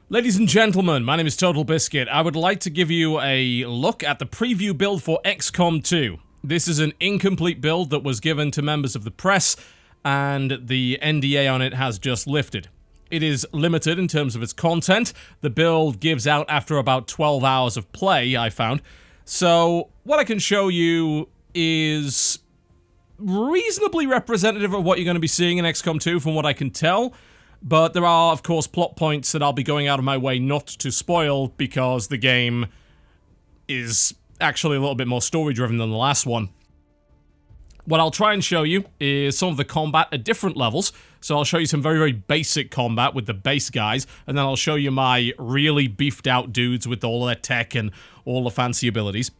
Ladies and gentlemen, my name is TotalBiscuit. I would like to give you a look at the preview build for XCOM 2. This is an incomplete build that was given to members of the press, and the NDA on it has just lifted. It is limited in terms of its content. The build gives out after about 12 hours of play, I found. So, what I can show you is reasonably representative of what you're going to be seeing in XCOM 2 from what I can tell. But there are, of course, plot points that I'll be going out of my way not to spoil because the game is actually a little bit more story-driven than the last one. What I'll try and show you is some of the combat at different levels. So I'll show you some very, very basic combat with the base guys, and then I'll show you my really beefed-out dudes with all their tech and all the fancy abilities.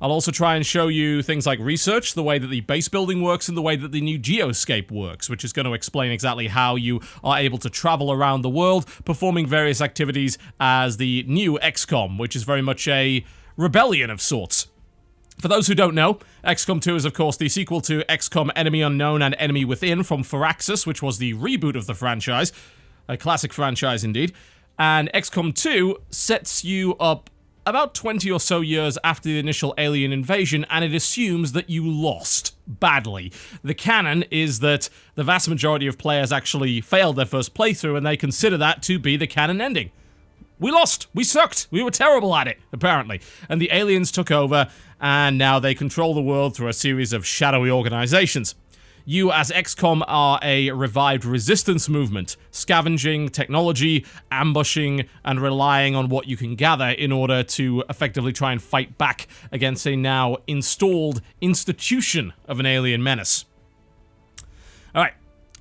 I'll also try and show you things like research, the way that the base building works, and the way that the new geoscape works, which is going to explain exactly how you are able to travel around the world, performing various activities as the new XCOM, which is very much a rebellion of sorts. For those who don't know, XCOM 2 is of course the sequel to XCOM Enemy Unknown and Enemy Within from Firaxis, which was the reboot of the franchise. A classic franchise indeed. And XCOM 2 sets you up about 20 or so years after the initial alien invasion, and it assumes that you lost badly. The canon is that the vast majority of players actually failed their first playthrough, and they consider that to be the canon ending. We lost! We sucked! We were terrible at it, apparently. And the aliens took over, and now they control the world through a series of shadowy organizations. You, as XCOM, are a revived resistance movement, scavenging technology, ambushing, and relying on what you can gather in order to effectively try and fight back against a now installed institution of an alien menace. Alright,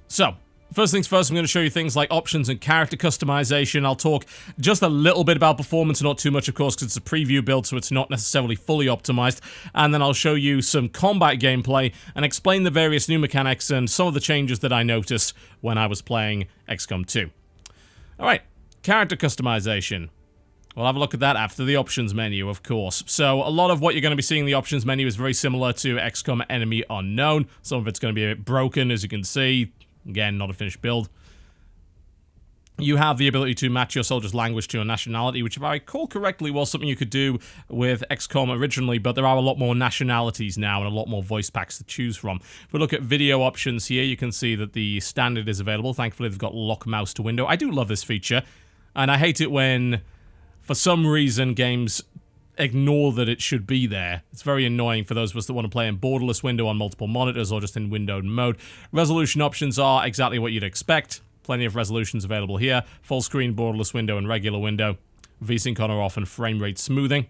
so first things first, I'm going to show you things like options and character customization. I'll talk just a little bit about performance, not too much, of course, because it's a preview build, so it's not necessarily fully optimized. And then I'll show you some combat gameplay and explain the various new mechanics and some of the changes that I noticed when I was playing XCOM 2. Alright, character customization. We'll have a look at that after the options menu, of course. So, a lot of what you're going to be seeing in the options menu is very similar to XCOM Enemy Unknown. Some of it's going to be a bit broken, as you can see. Again, not a finished build. You have the ability to match your soldier's language to your nationality, which if I recall correctly was something you could do with XCOM originally, but there are a lot more nationalities now and a lot more voice packs to choose from. If we look at video options here, you can see that the standard is available. Thankfully, they've got lock mouse to window. I do love this feature, and I hate it when, for some reason, games ignore that it should be there. It's very annoying for those of us that want to play in borderless window on multiple monitors or just in windowed mode. Resolution options are exactly what you'd expect. Plenty of resolutions available here. Full screen, borderless window, and regular window. VSync on or off and frame rate smoothing.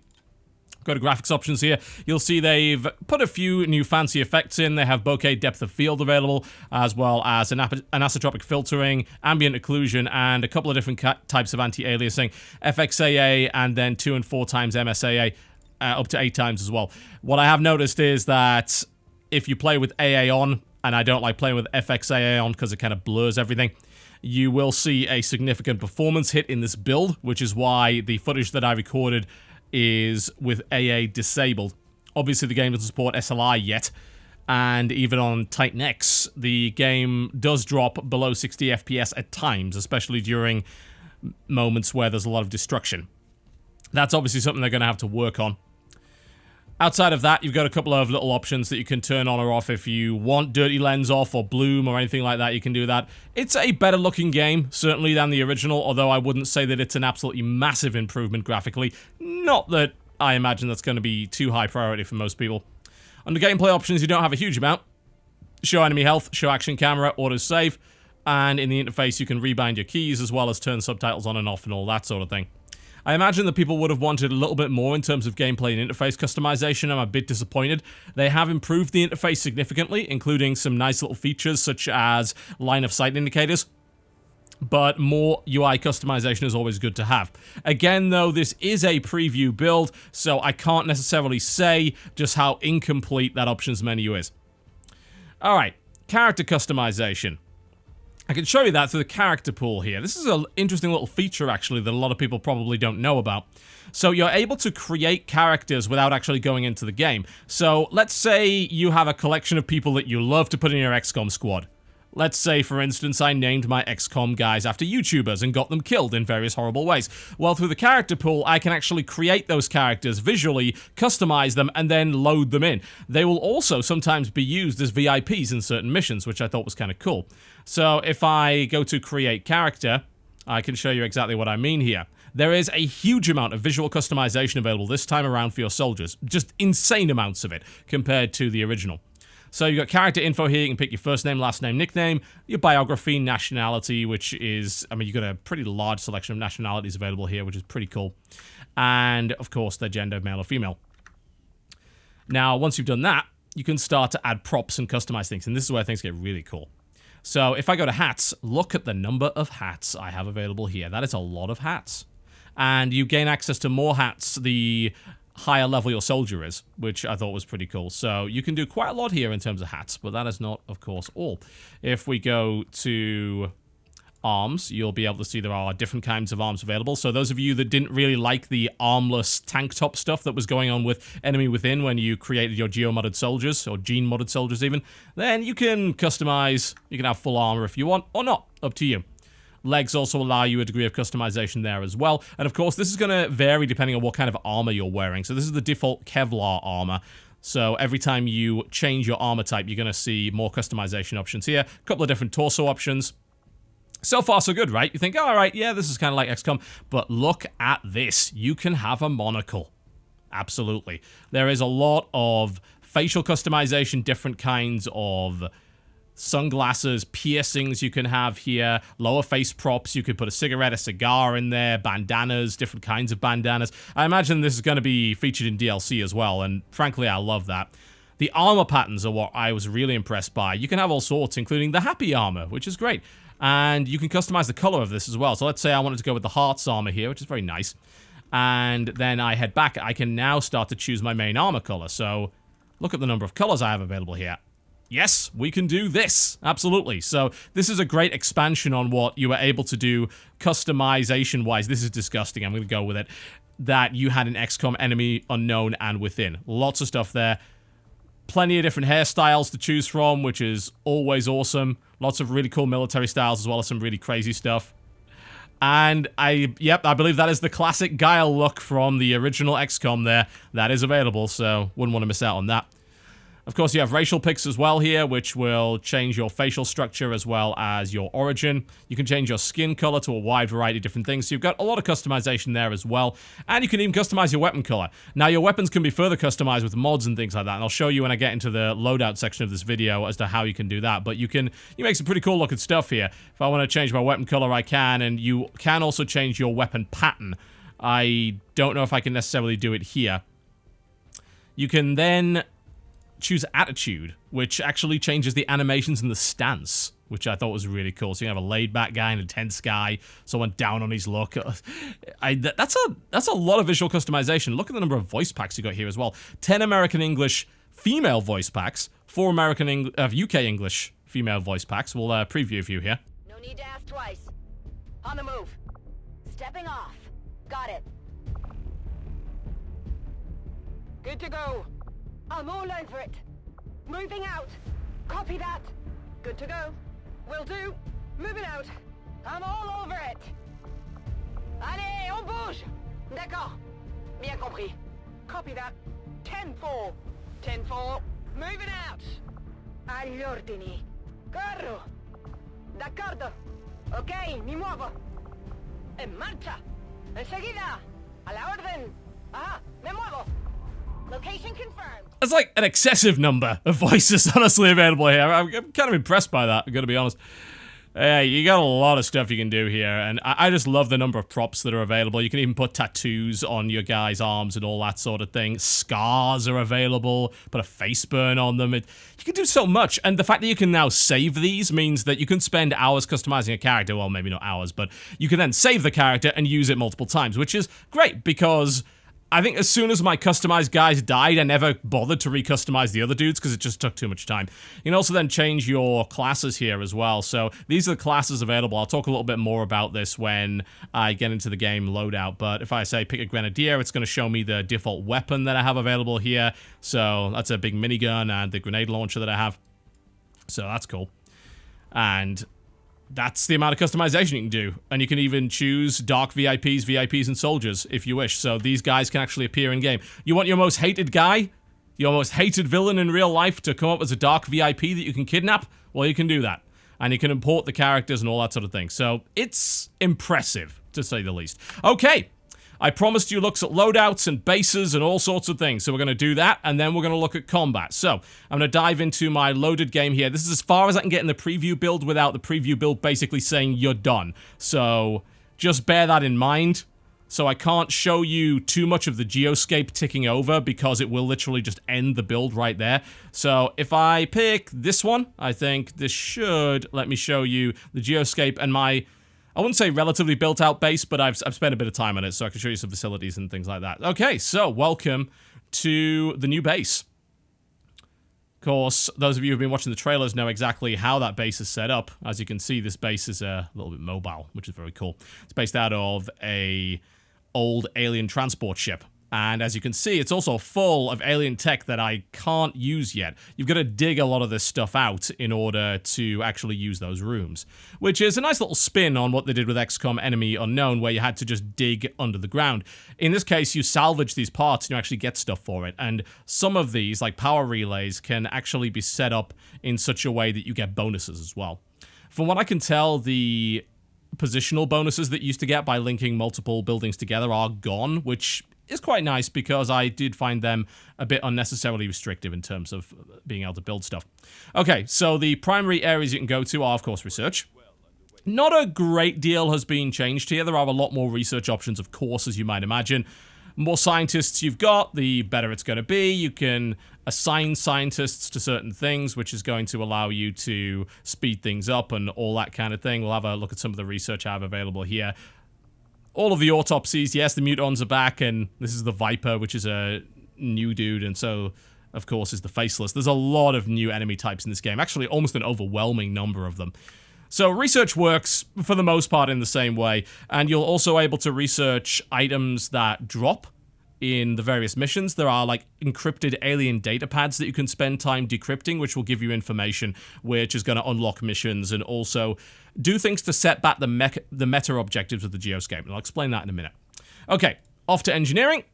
Go to graphics options here. You'll see they've put a few new fancy effects in. They have bokeh depth of field available, as well as anisotropic filtering, ambient occlusion, and a couple of different types of anti-aliasing. FXAA, and then 2 and 4 times MSAA, up to 8 times as well. What I have noticed is that if you play with AA on, and I don't like playing with FXAA on because it kind of blurs everything, you will see a significant performance hit in this build, which is why the footage that I recorded is with AA disabled. Obviously, the game doesn't support SLI yet, and even on Titan X, the game does drop below 60 FPS at times, especially during moments where there's a lot of destruction. That's obviously something they're going to have to work on. Outside of that, you've got a couple of little options that you can turn on or off. If you want dirty lens off or bloom or anything like that, you can do that. It's a better looking game, certainly, than the original, although I wouldn't say that it's an absolutely massive improvement graphically. Not that I imagine that's going to be too high priority for most people. Under gameplay options, you don't have a huge amount. Show enemy health, show action camera, autosave, and in the interface you can rebind your keys as well as turn subtitles on and off and all that sort of thing. I imagine that people would have wanted a little bit more in terms of gameplay and interface customization. I'm a bit disappointed. They have improved the interface significantly, including some nice little features such as line of sight indicators. But more UI customization is always good to have. Again, though, this is a preview build, so I can't necessarily say just how incomplete that options menu is. Alright, character customization. I can show you that through the character pool here. This is an interesting little feature, actually, that a lot of people probably don't know about. So you're able to create characters without actually going into the game. So let's say you have a collection of people that you love to put in your XCOM squad. Let's say, for instance, I named my XCOM guys after YouTubers and got them killed in various horrible ways. Well, through the character pool, I can actually create those characters visually, customize them, and then load them in. They will also sometimes be used as VIPs in certain missions, which I thought was kind of cool. So if I go to create character, I can show you exactly what I mean here. There is a huge amount of visual customization available this time around for your soldiers. Just insane amounts of it compared to the original. So you've got character info here. You can pick your first name, last name, nickname, your biography, nationality, which is, I mean, you've got a pretty large selection of nationalities available here, which is pretty cool. And, of course, their gender, male or female. Now, once you've done that, you can start to add props and customize things. And this is where things get really cool. So if I go to hats, look at the number of hats I have available here. That is a lot of hats. And you gain access to more hats the higher level your soldier is, which I thought was pretty cool. So you can do quite a lot here in terms of hats, but that is not, of course, all. If we go to arms, you'll be able to see there are different kinds of arms available. So those of you that didn't really like the armless tank top stuff that was going on with Enemy Within when you created your geo-modded soldiers, or gene-modded soldiers even, then you can customize, you can have full armor if you want, or not, up to you. Legs also allow you a degree of customization there as well. And of course, this is going to vary depending on what kind of armor you're wearing. So this is the default Kevlar armor. So every time you change your armor type, you're going to see more customization options here. A couple of different torso options. So far, so good, right? You think, all right, yeah, this is kind of like XCOM. But look at this. You can have a monocle. Absolutely. There is a lot of facial customization, different kinds of sunglasses, piercings you can have here, lower face props, you could put a cigarette, a cigar in there, bandanas, different kinds of bandanas. I imagine this is going to be featured in DLC as well, and frankly, I love that. The armor patterns are what I was really impressed by. You can have all sorts, including the happy armor, which is great. And you can customize the color of this as well. So let's say I wanted to go with the hearts armor here, which is very nice. And then I head back. I can now start to choose my main armor color. So look at the number of colors I have available here. Yes, we can do this. Absolutely. So this is a great expansion on what you were able to do customization-wise. This is disgusting. I'm going to go with it. That you had in XCOM Enemy, Unknown, and Within. Lots of stuff there. Plenty of different hairstyles to choose from, which is always awesome. Lots of really cool military styles, as well as some really crazy stuff. And I believe that is the classic Guile look from the original XCOM there. That is available, so wouldn't want to miss out on that. Of course, you have racial picks as well here, which will change your facial structure as well as your origin. You can change your skin color to a wide variety of different things, so you've got a lot of customization there as well. And you can even customize your weapon color. Now, your weapons can be further customized with mods and things like that, and I'll show you when I get into the loadout section of this video as to how you can do that. But you make some pretty cool looking stuff here. If I want to change my weapon color, I can, and you can also change your weapon pattern. I don't know if I can necessarily do it here. You can then choose attitude, which actually changes the animations and the stance, which I thought was really cool. So you have a laid-back guy and a tense guy, someone down on his luck. That's a lot of visual customization. Look at the number of voice packs you got here as well. 10 American English female voice packs, 4 UK English female voice packs. We'll preview a few here. No need to ask twice. On the move. Stepping off. Got it. Good to go. I'm all over it. Moving out. Copy that. Good to go. Will do. Moving out. I'm all over it. Allez, on bouge. D'accord. Bien compris. Copy that. 10-4. 10-4. Moving out. Agli ordini. Corro. D'accordo. Ok, mi muovo. En marcha. Enseguida. A la orden. Ah, me muevo. Location confirmed. That's like an excessive number of voices honestly available here. I'm kind of impressed by that, I'm gonna be honest. Hey, you got a lot of stuff you can do here, and I just love the number of props that are available. You can even put tattoos on your guy's arms and all that sort of thing. Scars are available, put a face burn on them. You can do so much, and the fact that you can now save these means that you can spend hours customizing a character. Well, maybe not hours, but you can then save the character and use it multiple times, which is great, because I think as soon as my customized guys died, I never bothered to re-customize the other dudes because it just took too much time. You can also then change your classes here as well. So these are the classes available. I'll talk a little bit more about this when I get into the game loadout. But if I say pick a grenadier, it's going to show me the default weapon that I have available here. So that's a big minigun and the grenade launcher that I have. So that's cool. And that's the amount of customization you can do. And you can even choose dark VIPs, and soldiers if you wish. So these guys can actually appear in game. You want your most hated guy, your most hated villain in real life to come up as a dark VIP that you can kidnap? Well, you can do that. And you can import the characters and all that sort of thing. So it's impressive, to say the least. Okay. I promised you looks at loadouts and bases and all sorts of things. So we're going to do that, and then we're going to look at combat. So I'm going to dive into my loaded game here. This is as far as I can get in the preview build without the preview build basically saying you're done. So just bear that in mind. So I can't show you too much of the geoscape ticking over because it will literally just end the build right there. So if I pick this one, I think this should let me show you the geoscape and my... I wouldn't say relatively built-out base, but I've spent a bit of time on it, so I can show you some facilities and things like that. Okay, so welcome to the new base. Of course, those of you who've been watching the trailers know exactly how that base is set up. As you can see, this base is a little bit mobile, which is very cool. It's based out of a old alien transport ship. And as you can see, it's also full of alien tech that I can't use yet. You've got to dig a lot of this stuff out in order to actually use those rooms. Which is a nice little spin on what they did with XCOM Enemy Unknown, where you had to just dig under the ground. In this case, you salvage these parts and you actually get stuff for it. And some of these, like power relays, can actually be set up in such a way that you get bonuses as well. From what I can tell, the positional bonuses that you used to get by linking multiple buildings together are gone, which is quite nice because I did find them a bit unnecessarily restrictive in terms of being able to build stuff. Okay, so the primary areas you can go to are, of course, research. Not a great deal has been changed here. There are a lot more research options, of course, as you might imagine. More scientists you've got, the better it's going to be. You can assign scientists to certain things, which is going to allow you to speed things up and all that kind of thing. We'll have a look at some of the research I have available here. All of the autopsies, yes, the mutons are back, and this is the Viper, which is a new dude, and so, of course, is the Faceless. There's a lot of new enemy types in this game, actually almost an overwhelming number of them. So research works, for the most part, in the same way, and you're also able to research items that drop in the various missions. There are, like, encrypted alien data pads that you can spend time decrypting, which will give you information, which is going to unlock missions and also do things to set back the meta objectives of the geoscape. And I'll explain that in a minute. Okay, off to engineering.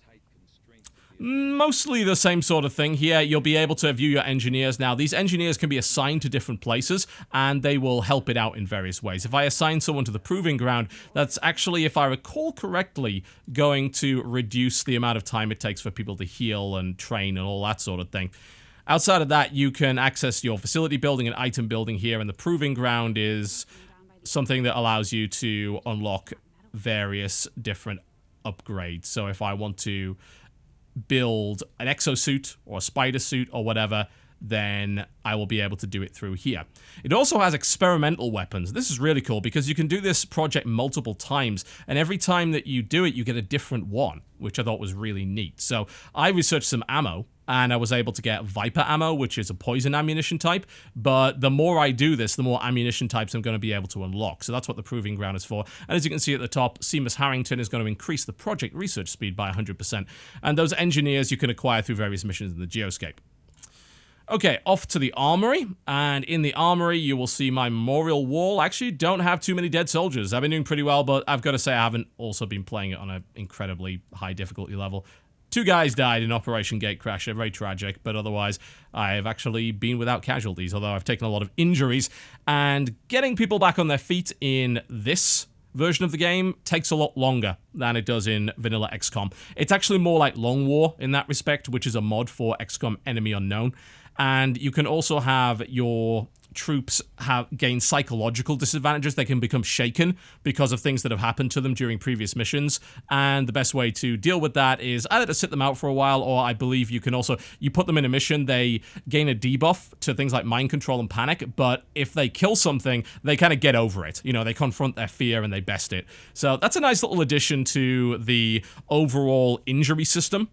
Mostly the same sort of thing here. You'll be able to view your engineers now. These engineers can be assigned to different places, and they will help it out in various ways. If I assign someone to the proving ground, that's actually, if I recall correctly, going to reduce the amount of time it takes for people to heal and train and all that sort of thing. Outside of that, you can access your facility building and item building here, and the proving ground is something that allows you to unlock various different upgrades. So if I want to build an exosuit or a spider suit or whatever, then I will be able to do it through here. It also has experimental weapons. This is really cool because you can do this project multiple times, and every time that you do it, you get a different one, which I thought was really neat. So I researched some ammo, and I was able to get Viper ammo, which is a poison ammunition type, but the more I do this, the more ammunition types I'm going to be able to unlock. So that's what the proving ground is for. And as you can see at the top, Seamus Harrington is going to increase the project research speed by 100%. And those engineers you can acquire through various missions in the geoscape. Okay, off to the armory, and in the armory you will see my memorial wall. I actually don't have too many dead soldiers. I've been doing pretty well, but I've got to say I haven't also been playing it on an incredibly high difficulty level. 2 guys died in Operation Gatecrasher, very tragic, but otherwise I've actually been without casualties, although I've taken a lot of injuries, and getting people back on their feet in this version of the game takes a lot longer than it does in vanilla XCOM. It's actually more like Long War in that respect, which is a mod for XCOM Enemy Unknown. And you can also have your troops gain psychological disadvantages. They can become shaken because of things that have happened to them during previous missions. And the best way to deal with that is either to sit them out for a while, or I believe you can also, you put them in a mission, they gain a debuff to things like mind control and panic, but if they kill something, they kind of get over it. You know, they confront their fear and they best it. So that's a nice little addition to the overall injury system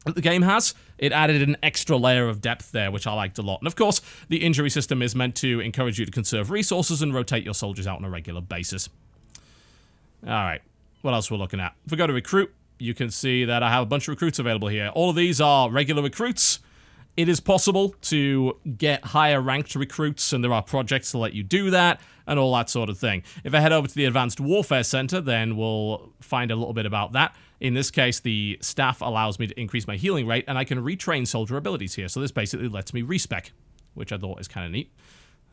that the game has. It added an extra layer of depth there, which I liked a lot. And of course, the injury system is meant to encourage you to conserve resources and rotate your soldiers out on a regular basis. Alright, what else we're looking at? If we go to recruit, you can see that I have a bunch of recruits available here. All of these are regular recruits, It is possible to get higher ranked recruits, and there are projects to let you do that, and all that sort of thing. If I head over to the Advanced Warfare Center, then we'll find a little bit about that. In this case, the staff allows me to increase my healing rate, and I can retrain soldier abilities here. So this basically lets me respec, which I thought is kind of neat.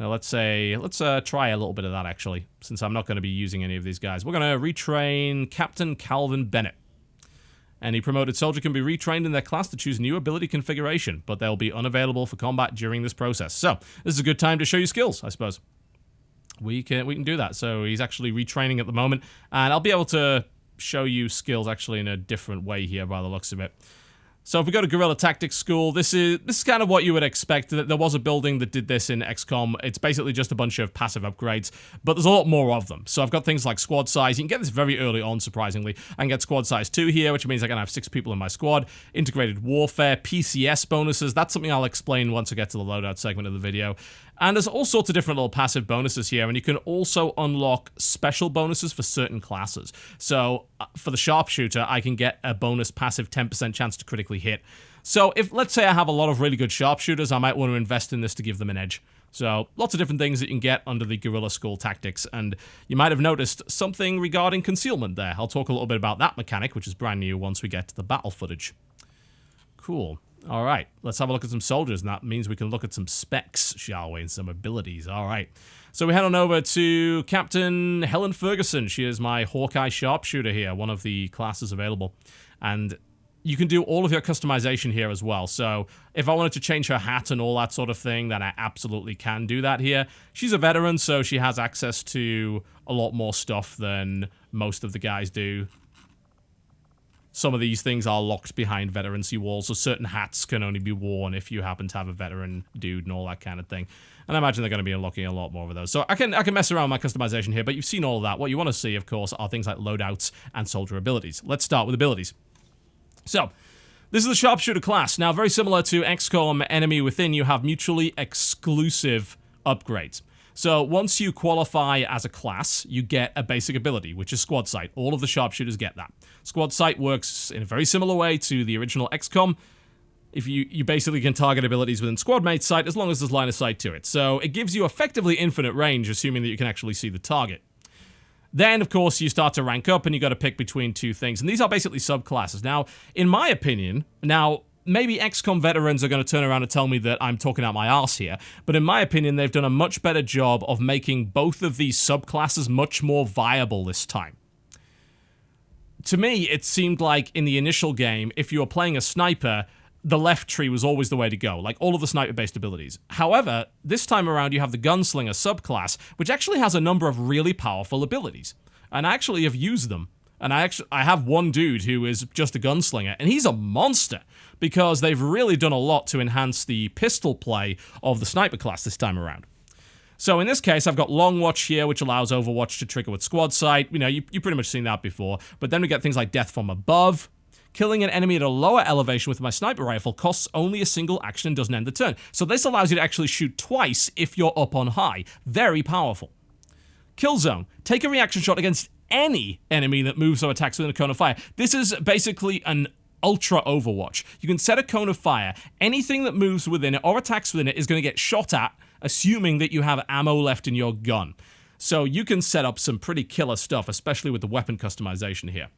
Now let's try a little bit of that, actually, since I'm not going to be using any of these guys. We're going to retrain Captain Calvin Bennett. Any promoted soldier can be retrained in their class to choose new ability configuration, but they'll be unavailable for combat during this process. So, this is a good time to show you skills, I suppose. We can do that. So, he's actually retraining at the moment, and I'll be able to show you skills actually in a different way here by the looks of it. So if we go to Guerrilla Tactics School, this is kind of what you would expect. There was a building that did this in XCOM. It's basically just a bunch of passive upgrades, but there's a lot more of them. So I've got things like squad size. You can get this very early on, surprisingly. I can get squad size 2 here, which means I can have 6 people in my squad. Integrated warfare, PCS bonuses. That's something I'll explain once I get to the loadout segment of the video. And there's all sorts of different little passive bonuses here, and you can also unlock special bonuses for certain classes. So, for the sharpshooter, I can get a bonus passive 10% chance to critically hit. So, if, let's say I have a lot of really good sharpshooters, I might want to invest in this to give them an edge. So, lots of different things that you can get under the Guerrilla School tactics, and you might have noticed something regarding concealment there. I'll talk a little bit about that mechanic, which is brand new once we get to the battle footage. Cool. All right, let's have a look at some soldiers, and that means we can look at some specs, shall we, and some abilities. All right, so we head on over to Captain Helen Ferguson. She is my Hawkeye sharpshooter here, one of the classes available. And you can do all of your customization here as well. So if I wanted to change her hat and all that sort of thing, then I absolutely can do that here. She's a veteran, so she has access to a lot more stuff than most of the guys do. Some of these things are locked behind veterancy walls, so certain hats can only be worn if you happen to have a veteran dude and all that kind of thing. And I imagine they're going to be unlocking a lot more of those. So I can mess around with my customization here, but you've seen all of that. What you want to see, of course, are things like loadouts and soldier abilities. Let's start with abilities. So, this is the sharpshooter class. Now, very similar to XCOM Enemy Within, you have mutually exclusive upgrades. So once you qualify as a class, you get a basic ability, which is Squad Sight. All of the sharpshooters get that. Squad Sight works in a very similar way to the original XCOM. If you basically can target abilities within squad mate sight as long as there's line of sight to it. So it gives you effectively infinite range, assuming that you can actually see the target. Then, of course, you start to rank up and you got to pick between 2 things. And these are basically subclasses. Now, in my opinion, maybe XCOM veterans are going to turn around and tell me that I'm talking out my arse here, but in my opinion, they've done a much better job of making both of these subclasses much more viable this time. To me, it seemed like in the initial game, if you were playing a sniper, the left tree was always the way to go, like all of the sniper-based abilities. However, this time around, you have the Gunslinger subclass, which actually has a number of really powerful abilities, and I actually have used them. And I have one dude who is just a gunslinger, and he's a monster, because they've really done a lot to enhance the pistol play of the sniper class this time around. So in this case, I've got Long Watch here, which allows Overwatch to trigger with squad sight. You know, you've pretty much seen that before. But then we get things like Death from Above. Killing an enemy at a lower elevation with my sniper rifle costs only a single action and doesn't end the turn. So this allows you to actually shoot twice if you're up on high. Very powerful. Kill Zone. Take a reaction shot against any enemy that moves or attacks within a cone of fire. This is basically an ultra Overwatch. You can set a cone of fire. Anything that moves within it or attacks within it is going to get shot at, assuming that you have ammo left in your gun. So you can set up some pretty killer stuff, especially with the weapon customization here.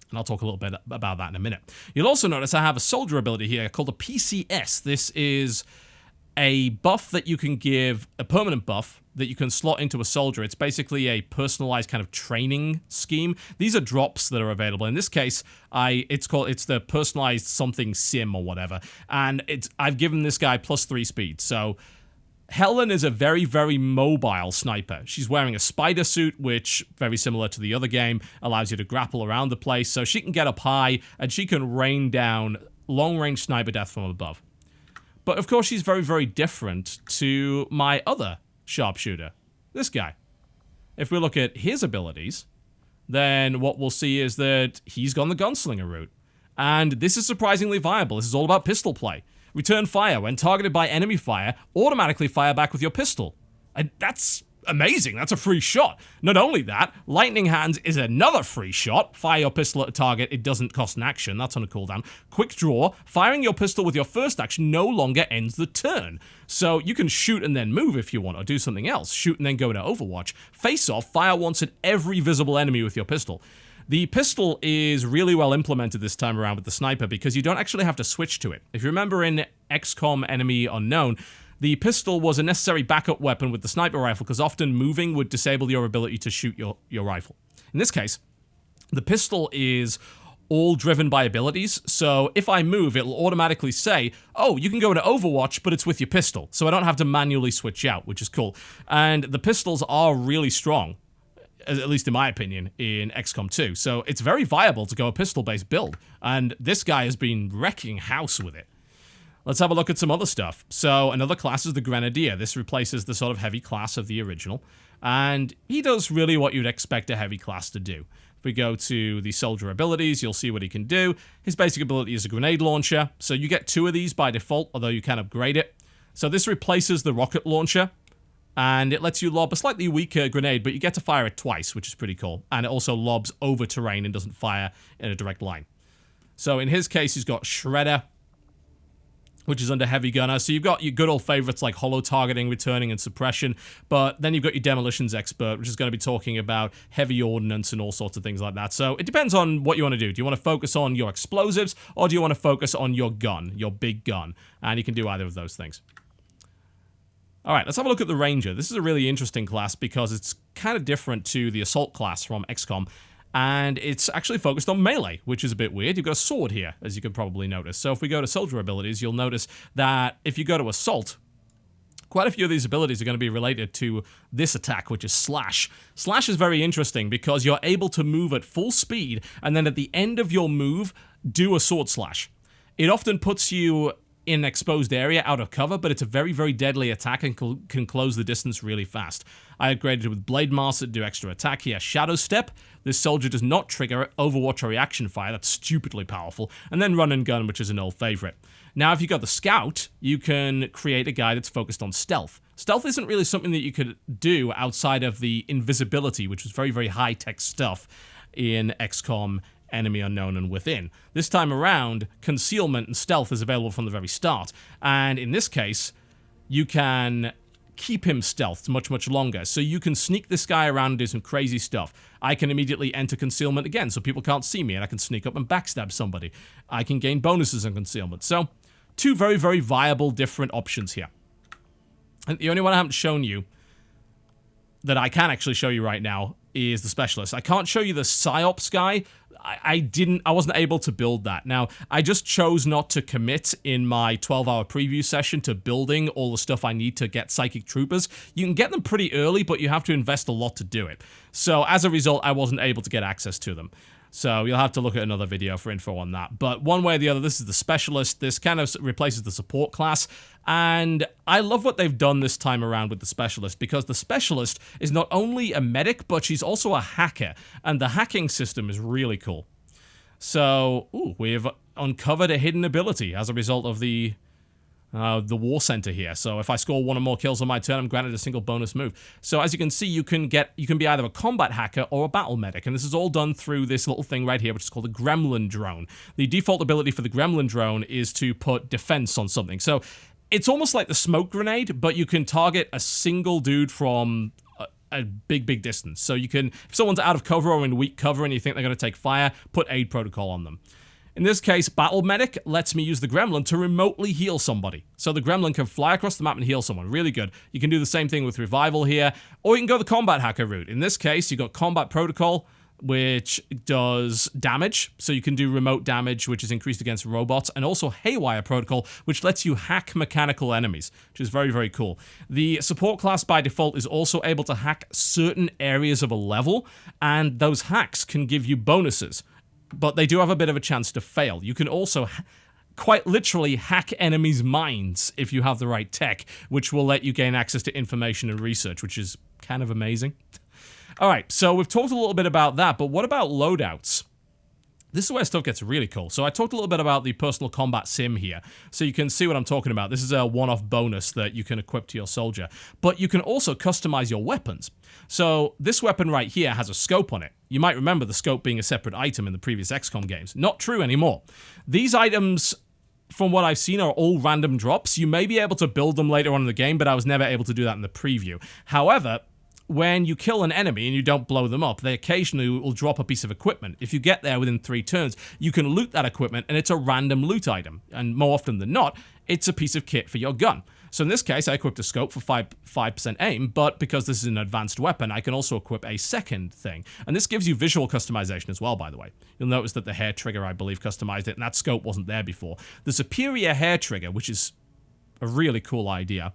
And I'll talk a little bit about that in a minute. You'll also notice I have a soldier ability here called a PCS. This is a buff that you can give, a permanent buff that you can slot into a soldier. It's basically a personalized kind of training scheme. These are drops that are available. In this case, it's the personalized something sim or whatever. And I've given this guy +3 speed. So Helen is a very, very mobile sniper. She's wearing a spider suit, which, very similar to the other game, allows you to grapple around the place. So she can get up high and she can rain down long-range sniper death from above. But of course, she's very, very different to my other sharpshooter, this guy. If we look at his abilities, then what we'll see is that he's gone the gunslinger route. And this is surprisingly viable. This is all about pistol play. Return fire. When targeted by enemy fire, automatically fire back with your pistol. And that's amazing. That's a free shot. Not only that, Lightning Hands is another free shot. Fire your pistol at a target. It doesn't cost an action. That's on a cooldown. Quick Draw. Firing your pistol with your first action no longer ends the turn. So you can shoot and then move if you want, or do something else. Shoot and then go into Overwatch. Face Off. Fire once at every visible enemy with your pistol. The pistol is really well implemented this time around with the sniper because you don't actually have to switch to it. If you remember in XCOM Enemy Unknown, the pistol was a necessary backup weapon with the sniper rifle because often moving would disable your ability to shoot your rifle. In this case, the pistol is all driven by abilities, so if I move, it'll automatically say, oh, you can go into Overwatch, but it's with your pistol, so I don't have to manually switch out, which is cool. And the pistols are really strong, at least in my opinion, in XCOM 2, so it's very viable to go a pistol-based build, and this guy has been wrecking house with it. Let's have a look at some other stuff. So another class is the Grenadier. This replaces the sort of heavy class of the original. And he does really what you'd expect a heavy class to do. If we go to the soldier abilities, you'll see what he can do. His basic ability is a grenade launcher. So you get 2 of these by default, although you can upgrade it. So this replaces the rocket launcher. And it lets you lob a slightly weaker grenade, but you get to fire it twice, which is pretty cool. And it also lobs over terrain and doesn't fire in a direct line. So in his case, he's got Shredder, which is under Heavy Gunner. So you've got your good old favorites like Holo Targeting, Returning, and Suppression, but then you've got your Demolitions Expert, which is going to be talking about heavy ordnance and all sorts of things like that. So it depends on what you want to do. Do you want to focus on your explosives, or do you want to focus on your gun, your big gun? And you can do either of those things. Alright, let's have a look at the Ranger. This is a really interesting class because it's kind of different to the Assault class from XCOM. And it's actually focused on melee, which is a bit weird. You've got a sword here, as you can probably notice. So if we go to soldier abilities, you'll notice that if you go to Assault, quite a few of these abilities are going to be related to this attack, which is Slash. Slash is very interesting because you're able to move at full speed, and then at the end of your move, do a sword slash. It often puts you in an exposed area out of cover, but it's a very, very deadly attack and can close the distance really fast. I upgraded it with Blade Master to do extra attack here. Shadow Step. This soldier does not trigger Overwatch or reaction fire. That's stupidly powerful. And then Run and Gun, which is an old favorite. Now, if you got the Scout, you can create a guy that's focused on stealth. Stealth isn't really something that you could do outside of the invisibility, which was very, very high-tech stuff in XCOM Enemy Unknown and Within. This time around, concealment and stealth is available from the very start, and in this case, you can keep him stealthed much, much longer, so you can sneak this guy around and do some crazy stuff. I can immediately enter concealment again, so people can't see me, and I can sneak up and backstab somebody. I can gain bonuses on concealment, so 2 very, very viable different options here. And the only one I haven't shown you, that I can actually show you right now, is the Specialist. I can't show you the Psyops guy. I wasn't able to build that. Now, I just chose not to commit in my 12-hour preview session to building all the stuff I need to get Psychic Troopers. You can get them pretty early, but you have to invest a lot to do it. So, as a result, I wasn't able to get access to them. So, you'll have to look at another video for info on that. But one way or the other, this is the Specialist. This kind of replaces the support class. And I love what they've done this time around with the Specialist, because the Specialist is not only a medic, but she's also a hacker. And the hacking system is really cool. So, we've uncovered a hidden ability as a result of the War Center here. So if I score 1 or more kills on my turn, I'm granted a single bonus move. So as you can see, you can be either a combat hacker or a battle medic, and this is all done through this little thing right here, which is called a Gremlin Drone. The default ability for the Gremlin Drone is to put defense on something. So it's almost like the smoke grenade, but you can target a single dude from a big, big distance. So you can, if someone's out of cover or in weak cover and you think they're going to take fire, put aid protocol on them. In this case, Battle Medic lets me use the Gremlin to remotely heal somebody. So the Gremlin can fly across the map and heal someone. Really good. You can do the same thing with Revival here, or you can go the Combat Hacker route. In this case, you've got Combat Protocol, which does damage. So you can do remote damage, which is increased against robots, and also Haywire Protocol, which lets you hack mechanical enemies, which is very, very cool. The support class by default is also able to hack certain areas of a level, and those hacks can give you bonuses. But they do have a bit of a chance to fail. You can also quite literally hack enemies' minds if you have the right tech, which will let you gain access to information and research, which is kind of amazing. Alright, so we've talked a little bit about that, but what about loadouts? This is where stuff gets really cool. So I talked a little bit about the personal combat sim here, so you can see what I'm talking about. This is a one-off bonus that you can equip to your soldier. But you can also customize your weapons. So this weapon right here has a scope on it. You might remember the scope being a separate item in the previous XCOM games. Not true anymore. These items, from what I've seen, are all random drops. You may be able to build them later on in the game, but I was never able to do that in the preview. However, when you kill an enemy and you don't blow them up, they occasionally will drop a piece of equipment. If you get there within 3 turns, you can loot that equipment, and it's a random loot item. And more often than not, it's a piece of kit for your gun. So in this case, I equipped a scope for 5% aim, but because this is an advanced weapon, I can also equip a second thing. And this gives you visual customization as well, by the way. You'll notice that the hair trigger, I believe, customized it, and that scope wasn't there before. The superior hair trigger, which is a really cool idea,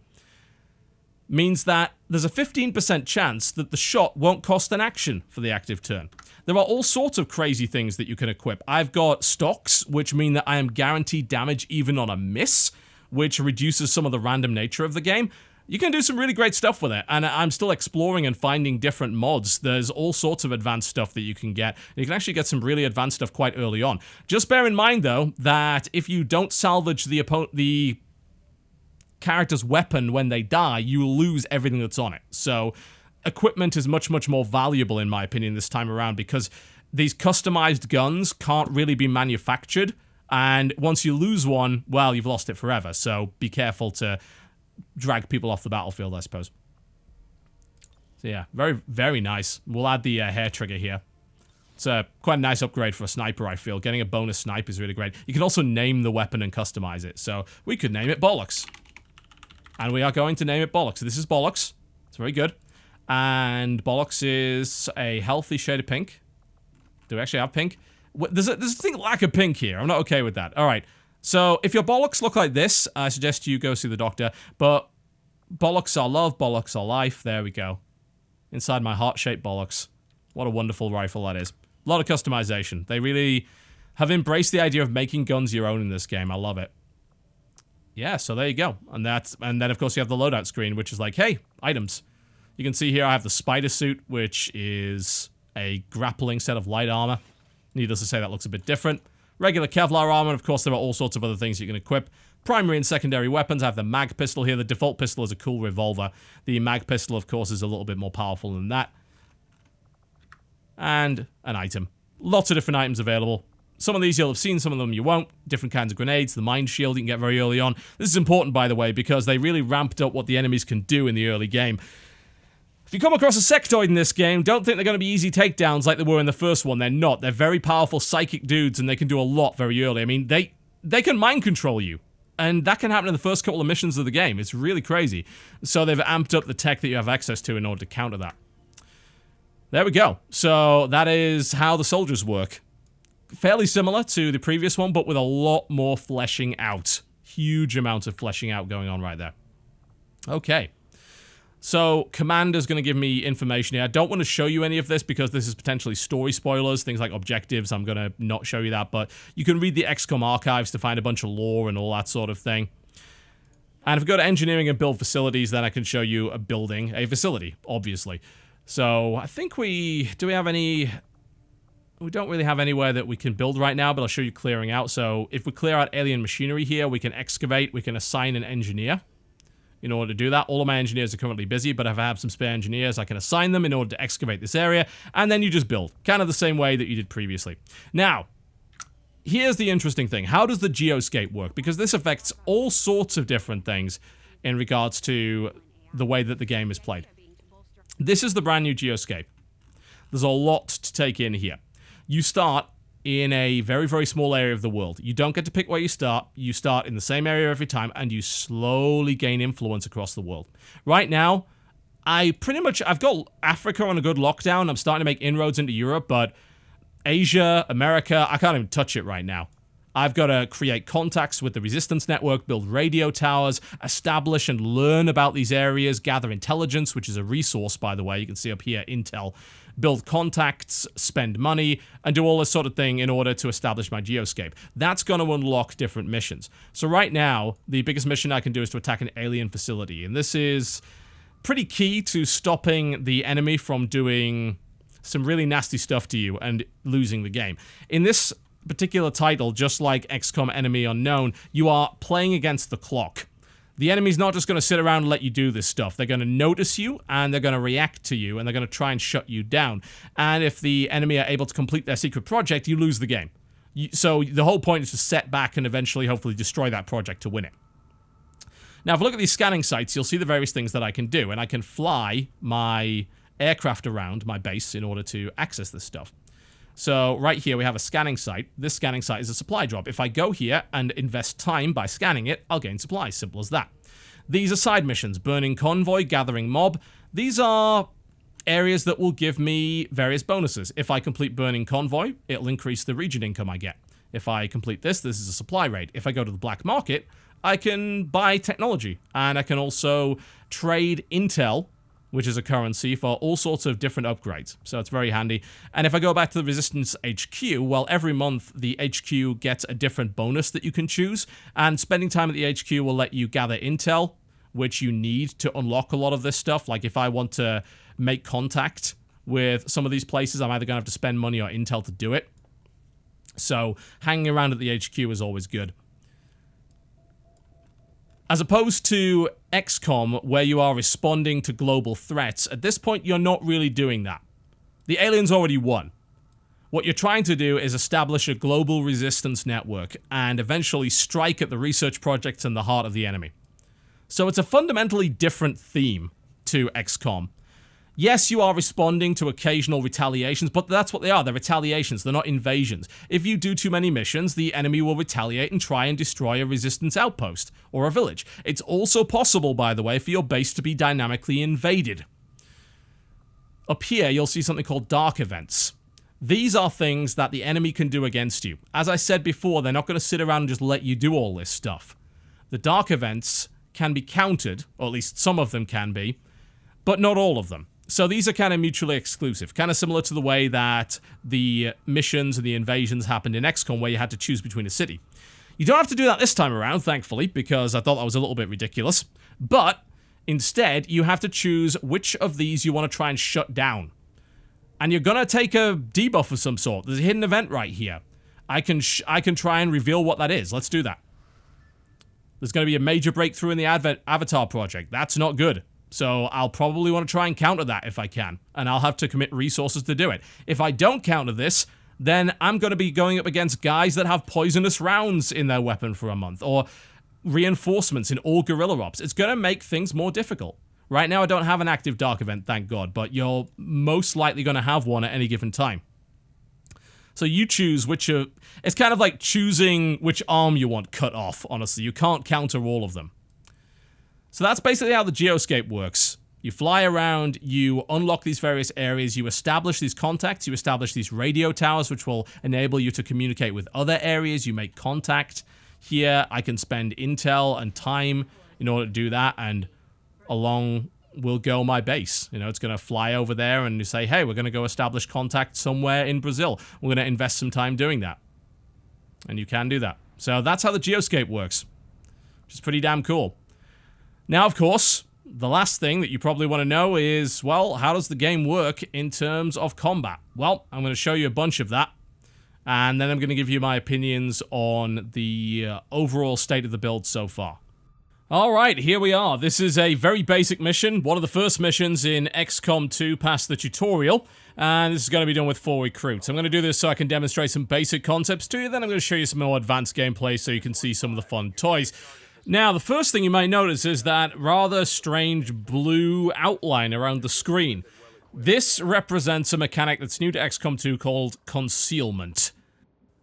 means that there's a 15% chance that the shot won't cost an action for the active turn. There are all sorts of crazy things that you can equip. I've got stocks, which mean that I am guaranteed damage even on a miss, which reduces some of the random nature of the game. You can do some really great stuff with it, and I'm still exploring and finding different mods. There's all sorts of advanced stuff that you can get. You can actually get some really advanced stuff quite early on. Just bear in mind, though, that if you don't salvage the character's weapon when they die, you lose everything that's on it. So equipment is much, much more valuable, in my opinion, this time around, because these customized guns can't really be manufactured, and once you lose one, well, you've lost it forever. So be careful to drag people off the battlefield, I suppose. So yeah, very, very nice. We'll add the hair trigger here. It's quite a nice upgrade for a sniper, I feel. Getting a bonus snipe is really great. You can also name the weapon and customize it. So we could name it Bollocks. And we are going to name it Bollocks. So this is Bollocks. It's very good. And Bollocks is a healthy shade of pink. Do we actually have pink? There's a thing lack of pink here. I'm not okay with that. All right. So if your Bollocks look like this, I suggest you go see the doctor. But Bollocks are love, Bollocks are life. There we go. Inside my heart-shaped Bollocks. What a wonderful rifle that is. A lot of customization. They really have embraced the idea of making guns your own in this game. I love it. Yeah, so there you go. And then, of course, you have the loadout screen, which is like, hey, items. You can see here I have the spider suit, which is a grappling set of light armor. Needless to say, that looks a bit different. Regular Kevlar armor, and of course, there are all sorts of other things you can equip. Primary and secondary weapons. I have the mag pistol here. The default pistol is a cool revolver. The mag pistol, of course, is a little bit more powerful than that. And an item. Lots of different items available. Some of these you'll have seen, some of them you won't. Different kinds of grenades, the mind shield you can get very early on. This is important, by the way, because they really ramped up what the enemies can do in the early game. If you come across a sectoid in this game, don't think they're going to be easy takedowns like they were in the first one. They're not. They're very powerful psychic dudes, and they can do a lot very early. I mean, they can mind control you, and that can happen in the first couple of missions of the game. It's really crazy. So they've amped up the tech that you have access to in order to counter that. There we go. So that is how the soldiers work. Fairly similar to the previous one, but with a lot more fleshing out. Huge amounts of fleshing out going on right there. Okay. So, Commander's going to give me information here. I don't want to show you any of this because this is potentially story spoilers, things like objectives. I'm going to not show you that, but you can read the XCOM archives to find a bunch of lore and all that sort of thing. And if we go to engineering and build facilities, then I can show you a facility, obviously. So, I think do we have any... We don't really have anywhere that we can build right now, but I'll show you clearing out. So if we clear out alien machinery here, we can excavate, we can assign an engineer in order to do that. All of my engineers are currently busy, but if I have some spare engineers, I can assign them in order to excavate this area, and then you just build. Kind of the same way that you did previously. Now, here's the interesting thing. How does the geoscape work? Because this affects all sorts of different things in regards to the way that the game is played. This is the brand new geoscape. There's a lot to take in here. You start in a very, very small area of the world. You don't get to pick where you start. You start in the same area every time, and you slowly gain influence across the world. Right now, I've got Africa on a good lockdown. I'm starting to make inroads into Europe, but Asia, America, I can't even touch it right now. I've got to create contacts with the resistance network, build radio towers, establish and learn about these areas, gather intelligence, which is a resource, by the way. You can see up here, intel. Build contacts, spend money, and do all this sort of thing in order to establish my geoscape. That's going to unlock different missions. So right now, the biggest mission I can do is to attack an alien facility, and this is pretty key to stopping the enemy from doing some really nasty stuff to you and losing the game. In this particular title, just like XCOM Enemy Unknown, you are playing against the clock. The enemy's not just going to sit around and let you do this stuff. They're going to notice you, and they're going to react to you, and they're going to try and shut you down. And if the enemy are able to complete their secret project, you lose the game. So the whole point is to set back and eventually, hopefully, destroy that project to win it. Now, if we look at these scanning sites, you'll see the various things that I can do, and I can fly my aircraft around my base in order to access this stuff. So right here we have a scanning site. This scanning site is a supply drop. If I go here and invest time by scanning it, I'll gain supplies. Simple as that. These are side missions. Burning convoy, gathering mob. These are areas that will give me various bonuses. If I complete burning convoy, it'll increase the region income I get. If I complete this, this is a supply raid. If I go to the black market, I can buy technology. And I can also trade intel, which is a currency, for all sorts of different upgrades. So it's very handy. And if I go back to the Resistance HQ, well, every month the HQ gets a different bonus that you can choose. And spending time at the HQ will let you gather intel, which you need to unlock a lot of this stuff. Like if I want to make contact with some of these places, I'm either going to have to spend money or intel to do it. So hanging around at the HQ is always good. As opposed to XCOM, where you are responding to global threats, at this point you're not really doing that. The aliens already won. What you're trying to do is establish a global resistance network and eventually strike at the research projects in the heart of the enemy. So it's a fundamentally different theme to XCOM. Yes, you are responding to occasional retaliations, but that's what they are. They're retaliations. They're not invasions. If you do too many missions, the enemy will retaliate and try and destroy a resistance outpost or a village. It's also possible, by the way, for your base to be dynamically invaded. Up here, you'll see something called dark events. These are things that the enemy can do against you. As I said before, they're not going to sit around and just let you do all this stuff. The dark events can be countered, or at least some of them can be, but not all of them. So these are kind of mutually exclusive, kind of similar to the way that the missions and the invasions happened in XCOM, where you had to choose between a city. You don't have to do that this time around, thankfully, because I thought that was a little bit ridiculous. But instead, you have to choose which of these you want to try and shut down. And you're going to take a debuff of some sort. There's a hidden event right here. I can try and reveal what that is. Let's do that. There's going to be a major breakthrough in the Avatar project. That's not good. So I'll probably want to try and counter that if I can. And I'll have to commit resources to do it. If I don't counter this, then I'm going to be going up against guys that have poisonous rounds in their weapon for a month. Or reinforcements in all guerrilla ops. It's going to make things more difficult. Right now I don't have an active dark event, thank God. But you're most likely going to have one at any given time. So you choose which of... It's kind of like choosing which arm you want cut off, honestly. You can't counter all of them. So that's basically how the geoscape works. You fly around, you unlock these various areas, you establish these contacts, you establish these radio towers, which will enable you to communicate with other areas, you make contact. Here, I can spend intel and time in order to do that, and along will go my base. You know, it's going to fly over there and say, hey, we're going to go establish contact somewhere in Brazil. We're going to invest some time doing that. And you can do that. So that's how the geoscape works, which is pretty damn cool. Now, of course, the last thing that you probably want to know is, well, how does the game work in terms of combat? Well, I'm going to show you a bunch of that, and then I'm going to give you my opinions on the overall state of the build so far. Alright, here we are. This is a very basic mission, one of the first missions in XCOM 2 past the tutorial, and this is going to be done with 4 recruits. I'm going to do this so I can demonstrate some basic concepts to you, then I'm going to show you some more advanced gameplay so you can see some of the fun toys. Now, the first thing you might notice is that rather strange blue outline around the screen. This represents a mechanic that's new to XCOM 2 called concealment.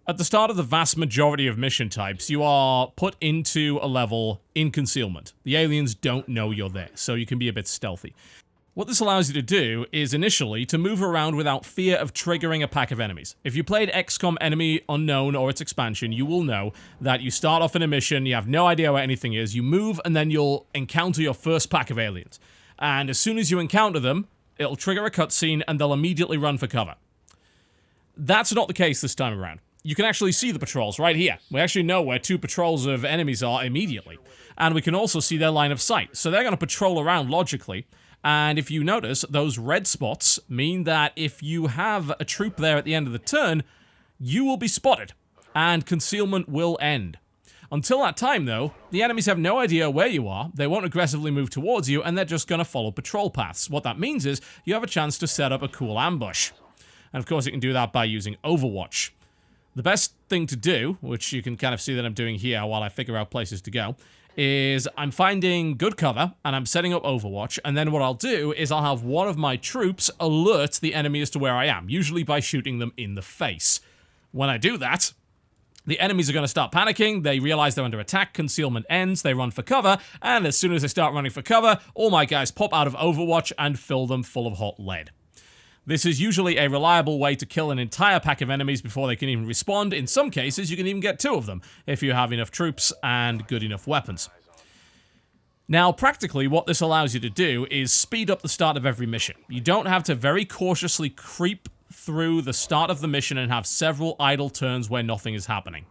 At the start of the vast majority of mission types, you are put into a level in concealment. The aliens don't know you're there, so you can be a bit stealthy. What this allows you to do is initially to move around without fear of triggering a pack of enemies. If you played XCOM Enemy Unknown or its expansion, you will know that you start off in a mission, you have no idea where anything is, you move, and then you'll encounter your first pack of aliens. And as soon as you encounter them, it'll trigger a cutscene and they'll immediately run for cover. That's not the case this time around. You can actually see the patrols right here. We actually know where 2 patrols of enemies are immediately. And we can also see their line of sight. So they're going to patrol around logically. And if you notice, those red spots mean that if you have a troop there at the end of the turn, you will be spotted. and concealment will end. Until that time, though, the enemies have no idea where you are, they won't aggressively move towards you, and they're just going to follow patrol paths. What that means is you have a chance to set up a cool ambush. And of course, you can do that by using Overwatch. The best thing to do, which you can kind of see that I'm doing here while I figure out places to go, is I'm finding good cover, and I'm setting up Overwatch, and then what I'll do is I'll have one of my troops alert the enemy as to where I am, usually by shooting them in the face. When I do that, the enemies are going to start panicking, they realize they're under attack, concealment ends, they run for cover, and as soon as they start running for cover, all my guys pop out of Overwatch and fill them full of hot lead. This is usually a reliable way to kill an entire pack of enemies before they can even respond. In some cases, you can even get 2 of them, if you have enough troops and good enough weapons. Now, practically, what this allows you to do is speed up the start of every mission. You don't have to very cautiously creep through the start of the mission and have several idle turns where nothing is happening.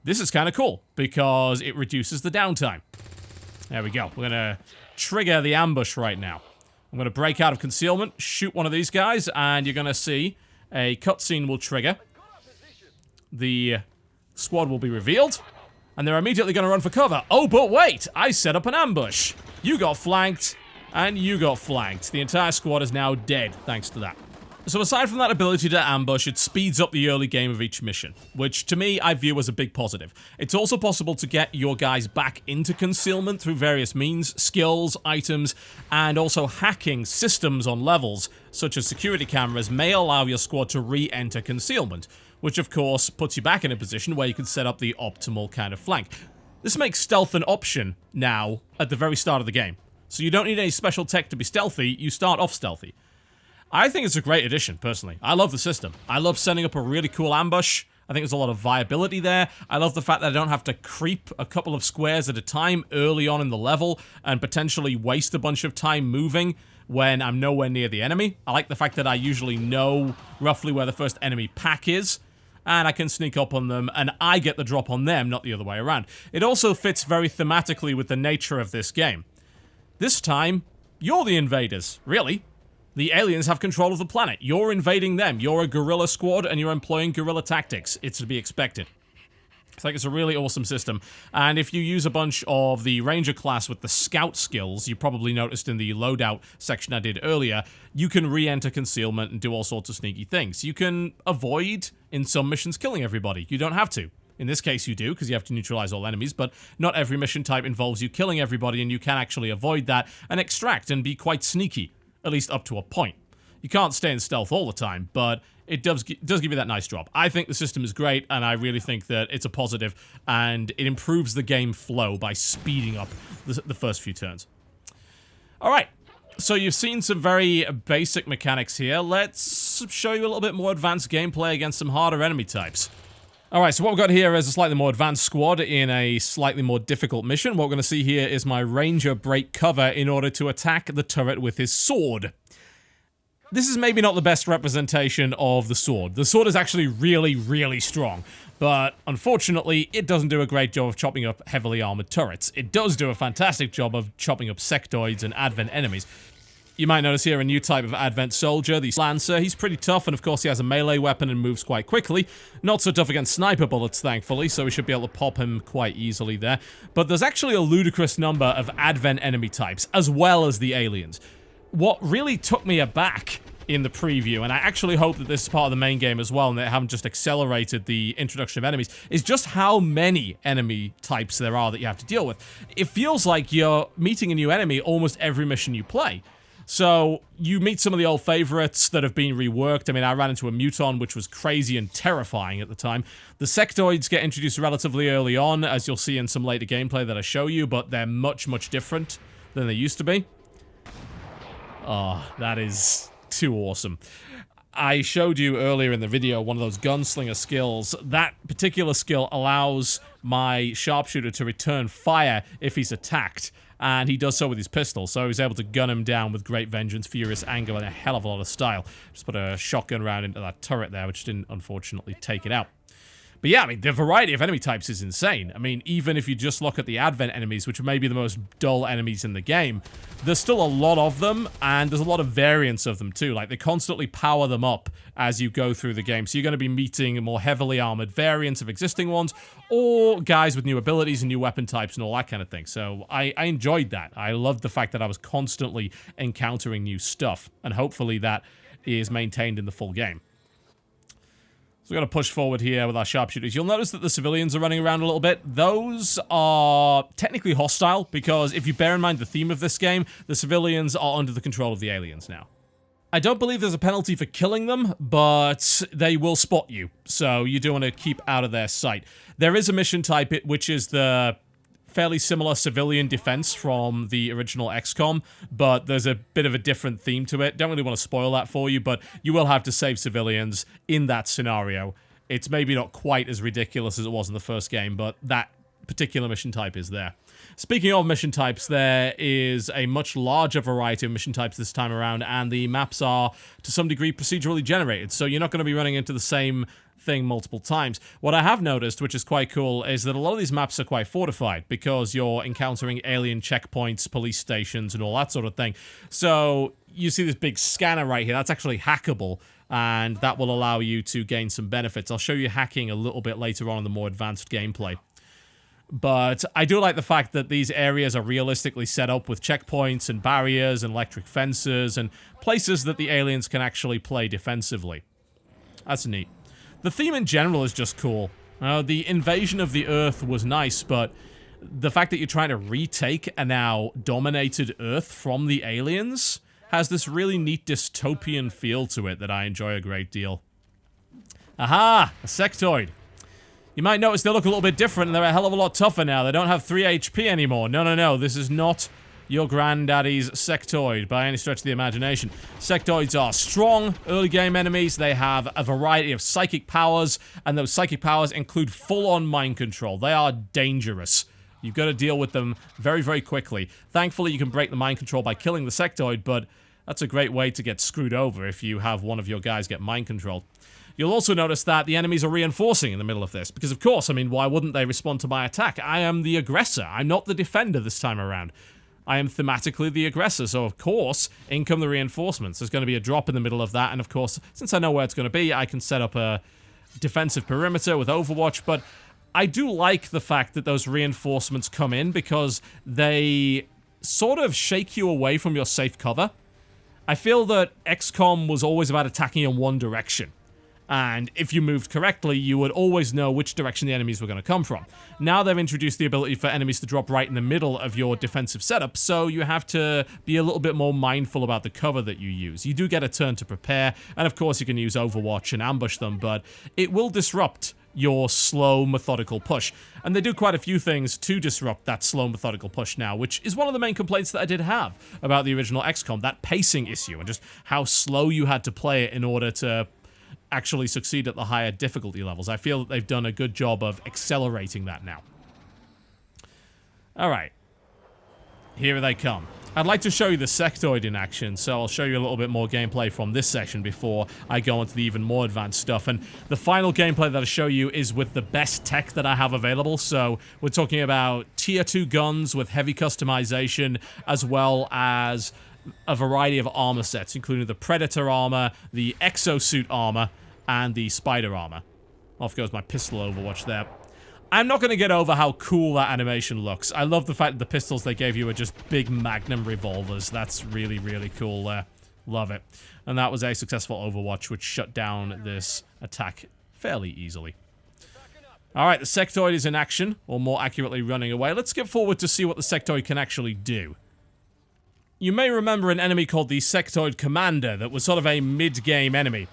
This is kind of cool, because it reduces the downtime. There we go. We're going to trigger the ambush right now. I'm going to break out of concealment, shoot one of these guys, and you're going to see a cutscene will trigger. The squad will be revealed, and they're immediately going to run for cover. Oh, but wait! I set up an ambush. You got flanked, and you got flanked. The entire squad is now dead, thanks to that. So aside from that ability to ambush, it speeds up the early game of each mission, which to me I view as a big positive. It's also possible to get your guys back into concealment through various means, skills, items, and also hacking systems on levels, such as security cameras, may allow your squad to re-enter concealment, which of course puts you back in a position where you can set up the optimal kind of flank. This makes stealth an option now at the very start of the game. So you don't need any special tech to be stealthy, you start off stealthy. I think it's a great addition, personally. I love the system. I love setting up a really cool ambush. I think there's a lot of viability there. I love the fact that I don't have to creep a couple of squares at a time early on in the level and potentially waste a bunch of time moving when I'm nowhere near the enemy. I like the fact that I usually know roughly where the first enemy pack is, and I can sneak up on them, and I get the drop on them, not the other way around. It also fits very thematically with the nature of this game. This time, you're the invaders, really. The aliens have control of the planet. You're invading them. You're a guerrilla squad, and you're employing guerrilla tactics. It's to be expected. I think it's a really awesome system. And if you use a bunch of the Ranger class with the scout skills, you probably noticed in the loadout section I did earlier, you can re-enter concealment and do all sorts of sneaky things. You can avoid, in some missions, killing everybody. You don't have to. In this case, you do, because you have to neutralize all enemies, but not every mission type involves you killing everybody, and you can actually avoid that and extract and be quite sneaky. At least up to a point. You can't stay in stealth all the time, but it does give you that nice drop. I think the system is great, and I really think that it's a positive, and it improves the game flow by speeding up the first few turns. Alright, so you've seen some very basic mechanics here. Let's show you a little bit more advanced gameplay against some harder enemy types. Alright, so what we've got here is a slightly more advanced squad in a slightly more difficult mission. What we're going to see here is my ranger break cover in order to attack the turret with his sword. This is maybe not the best representation of the sword. The sword is actually really, really strong, but unfortunately, it doesn't do a great job of chopping up heavily armored turrets. It does do a fantastic job of chopping up sectoids and advent enemies. You might notice here a new type of Advent soldier, the Lancer. He's pretty tough, and of course he has a melee weapon and moves quite quickly. Not so tough against sniper bullets, thankfully, so we should be able to pop him quite easily there. But there's actually a ludicrous number of Advent enemy types, as well as the aliens. What really took me aback in the preview, and I actually hope that this is part of the main game as well, and they haven't just accelerated the introduction of enemies, is just how many enemy types there are that you have to deal with. It feels like you're meeting a new enemy almost every mission you play. So, you meet some of the old favorites that have been reworked. I mean, I ran into a Muton, which was crazy and terrifying at the time. The sectoids get introduced relatively early on, as you'll see in some later gameplay that I show you, but they're much, much different than they used to be. Oh, that is too awesome. I showed you earlier in the video one of those gunslinger skills. That particular skill allows my sharpshooter to return fire if he's attacked. And he does so with his pistol, so he's able to gun him down with great vengeance, furious anger, and a hell of a lot of style. Just put a shotgun round into that turret there, which didn't, unfortunately, take it out. But yeah, I mean, the variety of enemy types is insane. I mean, even if you just look at the Advent enemies, which may be the most dull enemies in the game, there's still a lot of them, and there's a lot of variants of them too. Like, they constantly power them up as you go through the game. So you're going to be meeting more heavily armored variants of existing ones, or guys with new abilities and new weapon types and all that kind of thing. So I enjoyed that. I loved the fact that I was constantly encountering new stuff, and hopefully that is maintained in the full game. So we're going to push forward here with our sharpshooters. You'll notice that the civilians are running around a little bit. Those are technically hostile, because if you bear in mind the theme of this game, the civilians are under the control of the aliens now. I don't believe there's a penalty for killing them, but they will spot you, so you do want to keep out of their sight. There is a mission type, which is the fairly similar civilian defense from the original XCOM, but there's a bit of a different theme to it. Don't really want to spoil that for you, but you will have to save civilians in that scenario. It's maybe not quite as ridiculous as it was in the first game, but that particular mission type is there. Speaking of mission types, there is a much larger variety of mission types this time around, and the maps are, to some degree, procedurally generated, so you're not going to be running into the same thing multiple times. What I have noticed, which is quite cool, is that a lot of these maps are quite fortified, because you're encountering alien checkpoints, police stations, and all that sort of thing. So you see this big scanner right here. That's actually hackable, and that will allow you to gain some benefits. I'll show you hacking a little bit later on in the more advanced gameplay. But I do like the fact that these areas are realistically set up with checkpoints and barriers and electric fences and places that the aliens can actually play defensively. That's neat. The theme in general is just cool. The invasion of the Earth was nice, but the fact that you're trying to retake a now dominated Earth from the aliens has this really neat dystopian feel to it that I enjoy a great deal. Aha! A sectoid. You might notice they look a little bit different, and they're a hell of a lot tougher now. They don't have 3 HP anymore. No. This is not your granddaddy's sectoid by any stretch of the imagination. Sectoids are strong, early game enemies. They have a variety of psychic powers, and those psychic powers include full-on mind control. They are dangerous. You've got to deal with them very, very quickly. Thankfully, you can break the mind control by killing the sectoid, but that's a great way to get screwed over if you have one of your guys get mind controlled. You'll also notice that the enemies are reinforcing in the middle of this, because of course, I mean, why wouldn't they respond to my attack? I am the aggressor. I'm not the defender this time around. I am thematically the aggressor, so of course, in come the reinforcements. There's going to be a drop in the middle of that, and of course, since I know where it's going to be, I can set up a defensive perimeter with Overwatch, but I do like the fact that those reinforcements come in, because they sort of shake you away from your safe cover. I feel that XCOM was always about attacking in one direction. And if you moved correctly, you would always know which direction the enemies were going to come from. Now they've introduced the ability for enemies to drop right in the middle of your defensive setup, so you have to be a little bit more mindful about the cover that you use. You do get a turn to prepare, and of course you can use Overwatch and ambush them, but it will disrupt your slow, methodical push. And they do quite a few things to disrupt that slow, methodical push now, which is one of the main complaints that I did have about the original XCOM, that pacing issue, and just how slow you had to play it in order to actually succeed at the higher difficulty levels. I feel that they've done a good job of accelerating that now. Alright. Here they come. I'd like to show you the sectoid in action, so I'll show you a little bit more gameplay from this section before I go into the even more advanced stuff. And the final gameplay that I'll show you is with the best tech that I have available. So we're talking about tier 2 guns with heavy customization, as well as a variety of armor sets, including the Predator armor, the exosuit armor, and the spider armor. Off goes my pistol Overwatch there. I'm not going to get over how cool that animation looks. I love the fact that the pistols they gave you are just big Magnum revolvers. That's really, really cool there. Love it. And that was a successful Overwatch, which shut down this attack fairly easily. Alright, the sectoid is in action, or more accurately running away. Let's skip forward to see what the sectoid can actually do. You may remember an enemy called the Sectoid Commander that was sort of a mid-game enemy.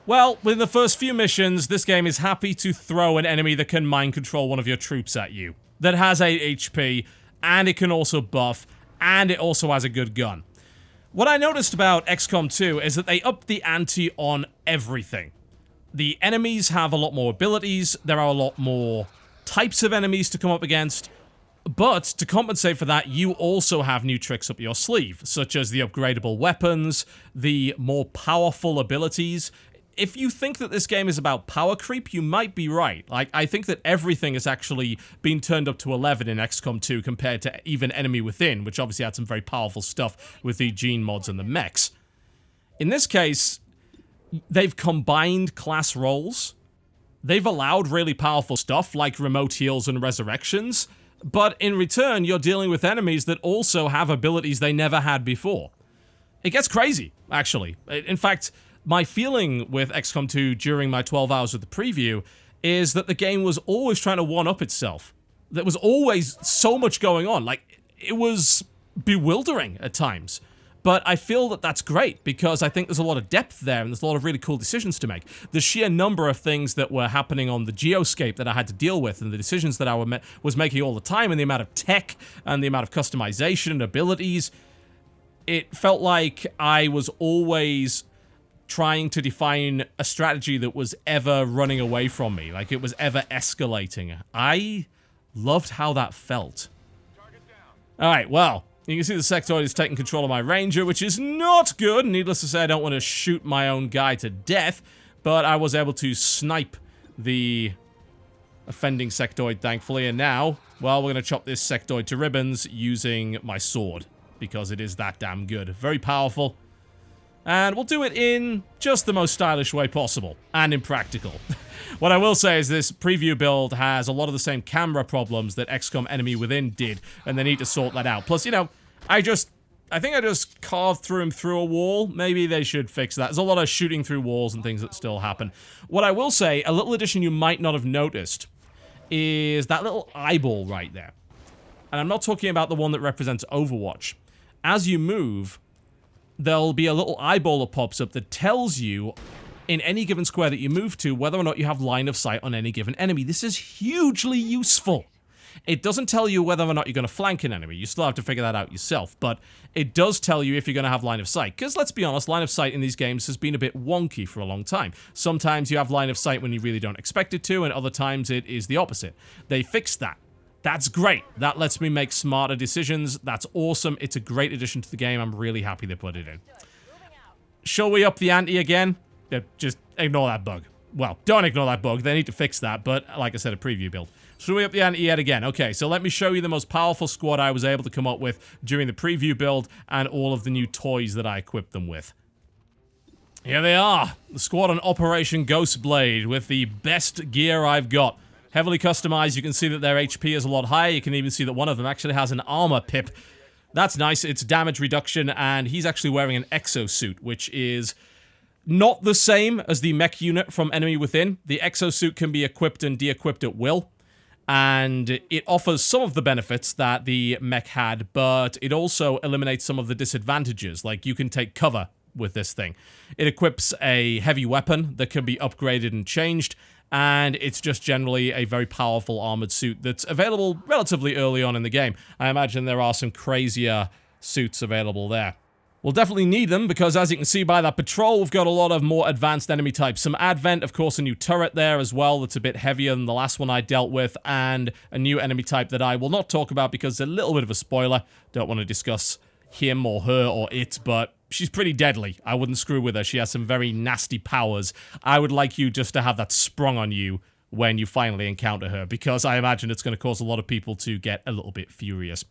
Well, within the first few missions, this game is happy to throw an enemy that can mind control one of your troops at you. That has 8 HP, and it can also buff, and it also has a good gun. What I noticed about XCOM 2 is that they upped the ante on everything. The enemies have a lot more abilities, there are a lot more types of enemies to come up against, but to compensate for that, you also have new tricks up your sleeve, such as the upgradable weapons, the more powerful abilities. if you think that this game is about power creep, you might be right. Like, I think that everything has actually been turned up to 11 in XCOM 2 compared to even Enemy Within, which obviously had some very powerful stuff with the gene mods and the mechs. In this case, they've combined class roles. They've allowed really powerful stuff like remote heals and resurrections, but in return, you're dealing with enemies that also have abilities they never had before. It gets crazy, actually. In fact, my feeling with XCOM 2 during my 12 hours of the preview is that the game was always trying to one-up itself. There was always so much going on. Like, it was bewildering at times. But I feel that that's great, because I think there's a lot of depth there, and there's a lot of really cool decisions to make. The sheer number of things that were happening on the geoscape that I had to deal with, and the decisions that I was making all the time, and the amount of tech, and the amount of customization and abilities, it felt like I was always trying to define a strategy that was ever running away from me, like it was ever escalating. I loved how that felt. Alright, well, you can see the sectoid is taking control of my ranger, which is not good. Needless to say, I don't want to shoot my own guy to death, but I was able to snipe the offending sectoid, thankfully, and now, well, we're going to chop this sectoid to ribbons using my sword, because it is that damn good. Very powerful. And we'll do it in just the most stylish way possible, and impractical. What I will say is this preview build has a lot of the same camera problems that XCOM Enemy Within did, and they need to sort that out. Plus, you know, I think I just carved through him through a wall. Maybe they should fix that. There's a lot of shooting through walls and things that still happen. What I will say, a little addition you might not have noticed, is that little eyeball right there. And I'm not talking about the one that represents Overwatch. As you move, there'll be a little eyeball that pops up that tells you, in any given square that you move to, whether or not you have line of sight on any given enemy. This is hugely useful. It doesn't tell you whether or not you're going to flank an enemy. You still have to figure that out yourself, but it does tell you if you're going to have line of sight. Because let's be honest, line of sight in these games has been a bit wonky for a long time. Sometimes you have line of sight when you really don't expect it to, and other times it is the opposite. They fixed that. That's great. That lets me make smarter decisions. That's awesome. It's a great addition to the game. I'm really happy they put it in. Shall we up the ante again? Just ignore that bug. Well, don't ignore that bug. They need to fix that, but like I said, a preview build. Shall we up the ante yet again? Okay, so let me show you the most powerful squad I was able to come up with during the preview build and all of the new toys that I equipped them with. Here they are. The squad on Operation Ghostblade with the best gear I've got. Heavily customized. You can see that their HP is a lot higher. You can even see that one of them actually has an armor pip. That's nice. It's damage reduction, and he's actually wearing an exosuit, which is not the same as the mech unit from Enemy Within. The exosuit can be equipped and de-equipped at will, and it offers some of the benefits that the mech had, but it also eliminates some of the disadvantages, like you can take cover with this thing. It equips a heavy weapon that can be upgraded and changed, and it's just generally a very powerful armored suit that's available relatively early on in the game. I imagine there are some crazier suits available there. We'll definitely need them, because as you can see by that patrol, we've got a lot of more advanced enemy types. Some Advent, of course, a new turret there as well that's a bit heavier than the last one I dealt with, and a new enemy type that I will not talk about because it's a little bit of a spoiler. Don't want to discuss him or her or it, but she's pretty deadly. I wouldn't screw with her. She has some very nasty powers. I would like you just to have that sprung on you when you finally encounter her, because I imagine it's going to cause a lot of people to get a little bit furious.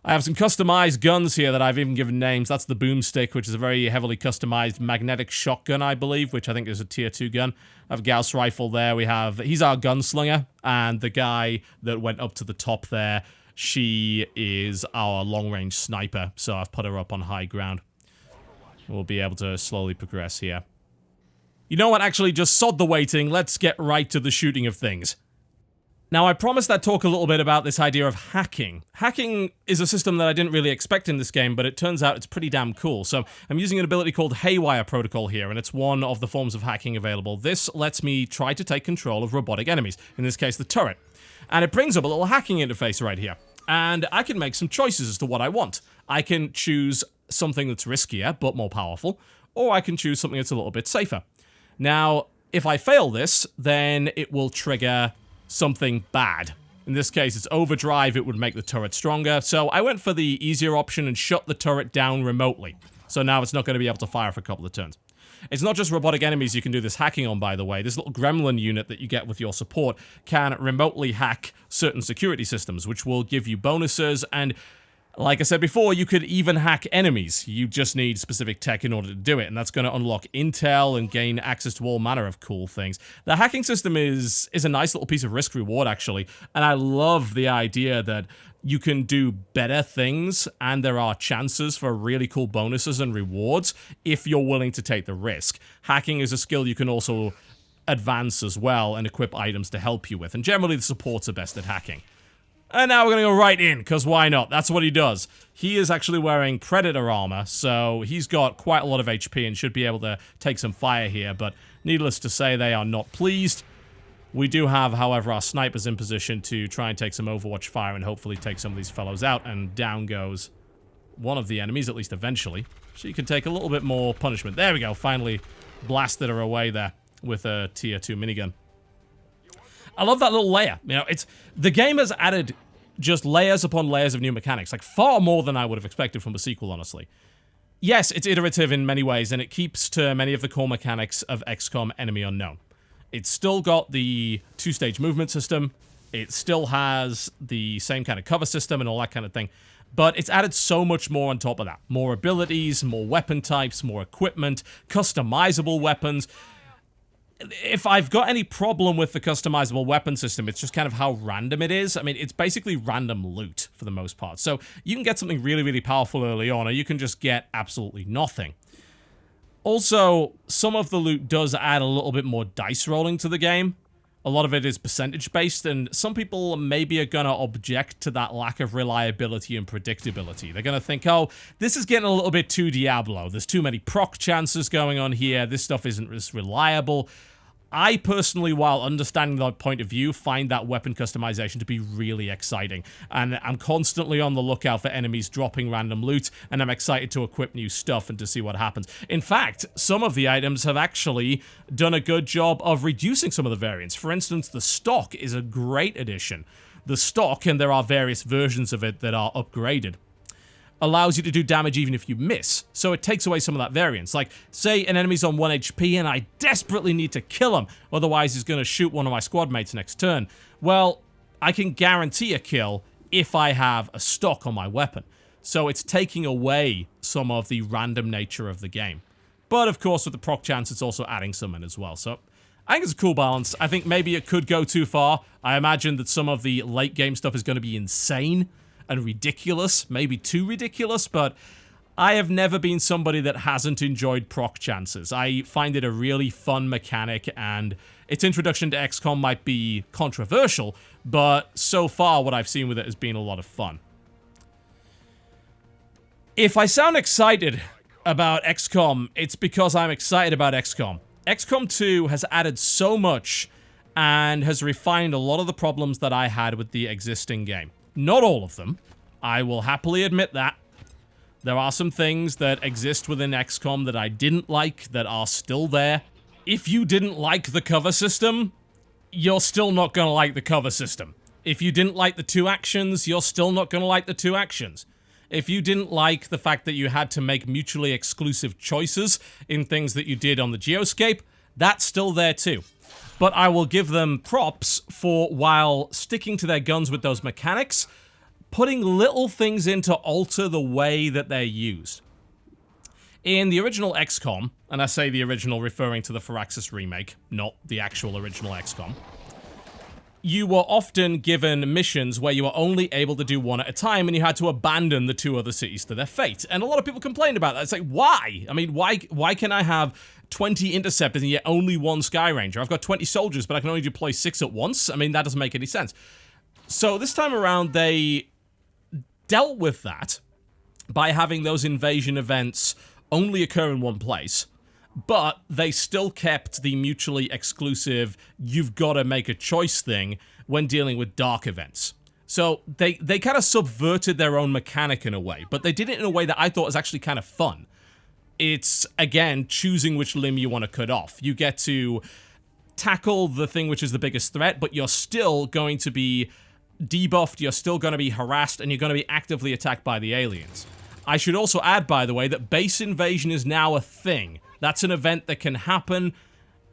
I have some customized guns here that I've even given names. That's the Boomstick, which is a very heavily customized magnetic shotgun, I believe, which I think is a tier 2 gun. I have a Gauss rifle there. He's our gunslinger, and the guy that went up to the top there, she is our long-range sniper, so I've put her up on high ground. We'll be able to slowly progress here. You know what? Actually, just sod the waiting. Let's get right to the shooting of things. Now, I promised I'd talk a little bit about this idea of hacking. Hacking is a system that I didn't really expect in this game, but it turns out it's pretty damn cool. So, I'm using an ability called Haywire Protocol here, and it's one of the forms of hacking available. This lets me try to take control of robotic enemies, in this case, the turret. And it brings up a little hacking interface right here. And I can make some choices as to what I want. I can choose something that's riskier, but more powerful, or I can choose something that's a little bit safer. Now, if I fail this, then it will trigger something bad. In this case, it's overdrive. It would make the turret stronger. So I went for the easier option and shut the turret down remotely. So now it's not going to be able to fire for a couple of turns. It's not just robotic enemies you can do this hacking on, by the way. This little gremlin unit that you get with your support can remotely hack certain security systems, which will give you bonuses, and like I said before, you could even hack enemies. You just need specific tech in order to do it, and that's going to unlock intel and gain access to all manner of cool things. The hacking system is a nice little piece of risk-reward, actually, and I love the idea that you can do better things, and there are chances for really cool bonuses and rewards if you're willing to take the risk. Hacking is a skill you can also advance as well and equip items to help you with, and generally the supports are best at hacking. And now we're going to go right in, because why not? That's what he does. He is actually wearing Predator armor, so he's got quite a lot of HP and should be able to take some fire here, but needless to say, they are not pleased. We do have, however, our snipers in position to try and take some Overwatch fire and hopefully take some of these fellows out, and down goes one of the enemies, at least eventually. She can take a little bit more punishment. There we go, finally blasted her away there with a tier 2 minigun. I love that little layer. You know, the game has added just layers upon layers of new mechanics, like far more than I would have expected from a sequel, honestly. Yes, it's iterative in many ways, and it keeps to many of the core mechanics of XCOM Enemy Unknown. It's still got the 2-stage movement system, it still has the same kind of cover system and all that kind of thing, but it's added so much more on top of that. More abilities, more weapon types, more equipment, customizable weapons. If I've got any problem with the customizable weapon system, it's just kind of how random it is. I mean, it's basically random loot for the most part. So you can get something really, really powerful early on, or you can just get absolutely nothing. Also, some of the loot does add a little bit more dice rolling to the game. A lot of it is percentage-based, and some people maybe are going to object to that lack of reliability and predictability. They're going to think, oh, this is getting a little bit too Diablo. There's too many proc chances going on here. This stuff isn't as reliable. I personally, while understanding that point of view, find that weapon customization to be really exciting. And I'm constantly on the lookout for enemies dropping random loot, and I'm excited to equip new stuff and to see what happens. In fact, some of the items have actually done a good job of reducing some of the variants. For instance, the stock is a great addition. The stock, and there are various versions of it that are upgraded, allows you to do damage even if you miss. So it takes away some of that variance. Like, say an enemy's on 1 HP and I desperately need to kill him, otherwise he's going to shoot one of my squad mates next turn. Well, I can guarantee a kill if I have a stock on my weapon. So it's taking away some of the random nature of the game. But of course, with the proc chance, it's also adding some in as well. So I think it's a cool balance. I think maybe it could go too far. I imagine that some of the late game stuff is going to be insane and ridiculous, maybe too ridiculous, but I have never been somebody that hasn't enjoyed proc chances. I find it a really fun mechanic, and its introduction to XCOM might be controversial, but so far what I've seen with it has been a lot of fun. If I sound excited about XCOM, it's because I'm excited about XCOM. XCOM 2 has added so much and has refined a lot of the problems that I had with the existing game. Not all of them. I will happily admit that. There are some things that exist within XCOM that I didn't like that are still there. If you didn't like the cover system, you're still not going to like the cover system. If you didn't like the 2 actions, you're still not going to like the 2 actions. If you didn't like the fact that you had to make mutually exclusive choices in things that you did on the Geoscape, that's still there too. But I will give them props for, while sticking to their guns with those mechanics, putting little things in to alter the way that they're used. In the original XCOM, and I say the original referring to the Firaxis remake, not the actual original XCOM, you were often given missions where you were only able to do one at a time, and you had to abandon the 2 other cities to their fate. And a lot of people complained about that. It's like, why? I mean, why can I have 20 interceptors and yet only 1 Sky Ranger? I've got 20 soldiers, but I can only deploy 6 at once? I mean, that doesn't make any sense. So this time around, they dealt with that by having those invasion events only occur in one place, but they still kept the mutually exclusive, you've got to make a choice thing when dealing with dark events. So they kind of subverted their own mechanic in a way, but they did it in a way that I thought was actually kind of fun. It's, again, choosing which limb you want to cut off. You get to tackle the thing which is the biggest threat, but you're still going to be debuffed, you're still going to be harassed, and you're going to be actively attacked by the aliens. I should also add, by the way, that base invasion is now a thing. That's an event that can happen,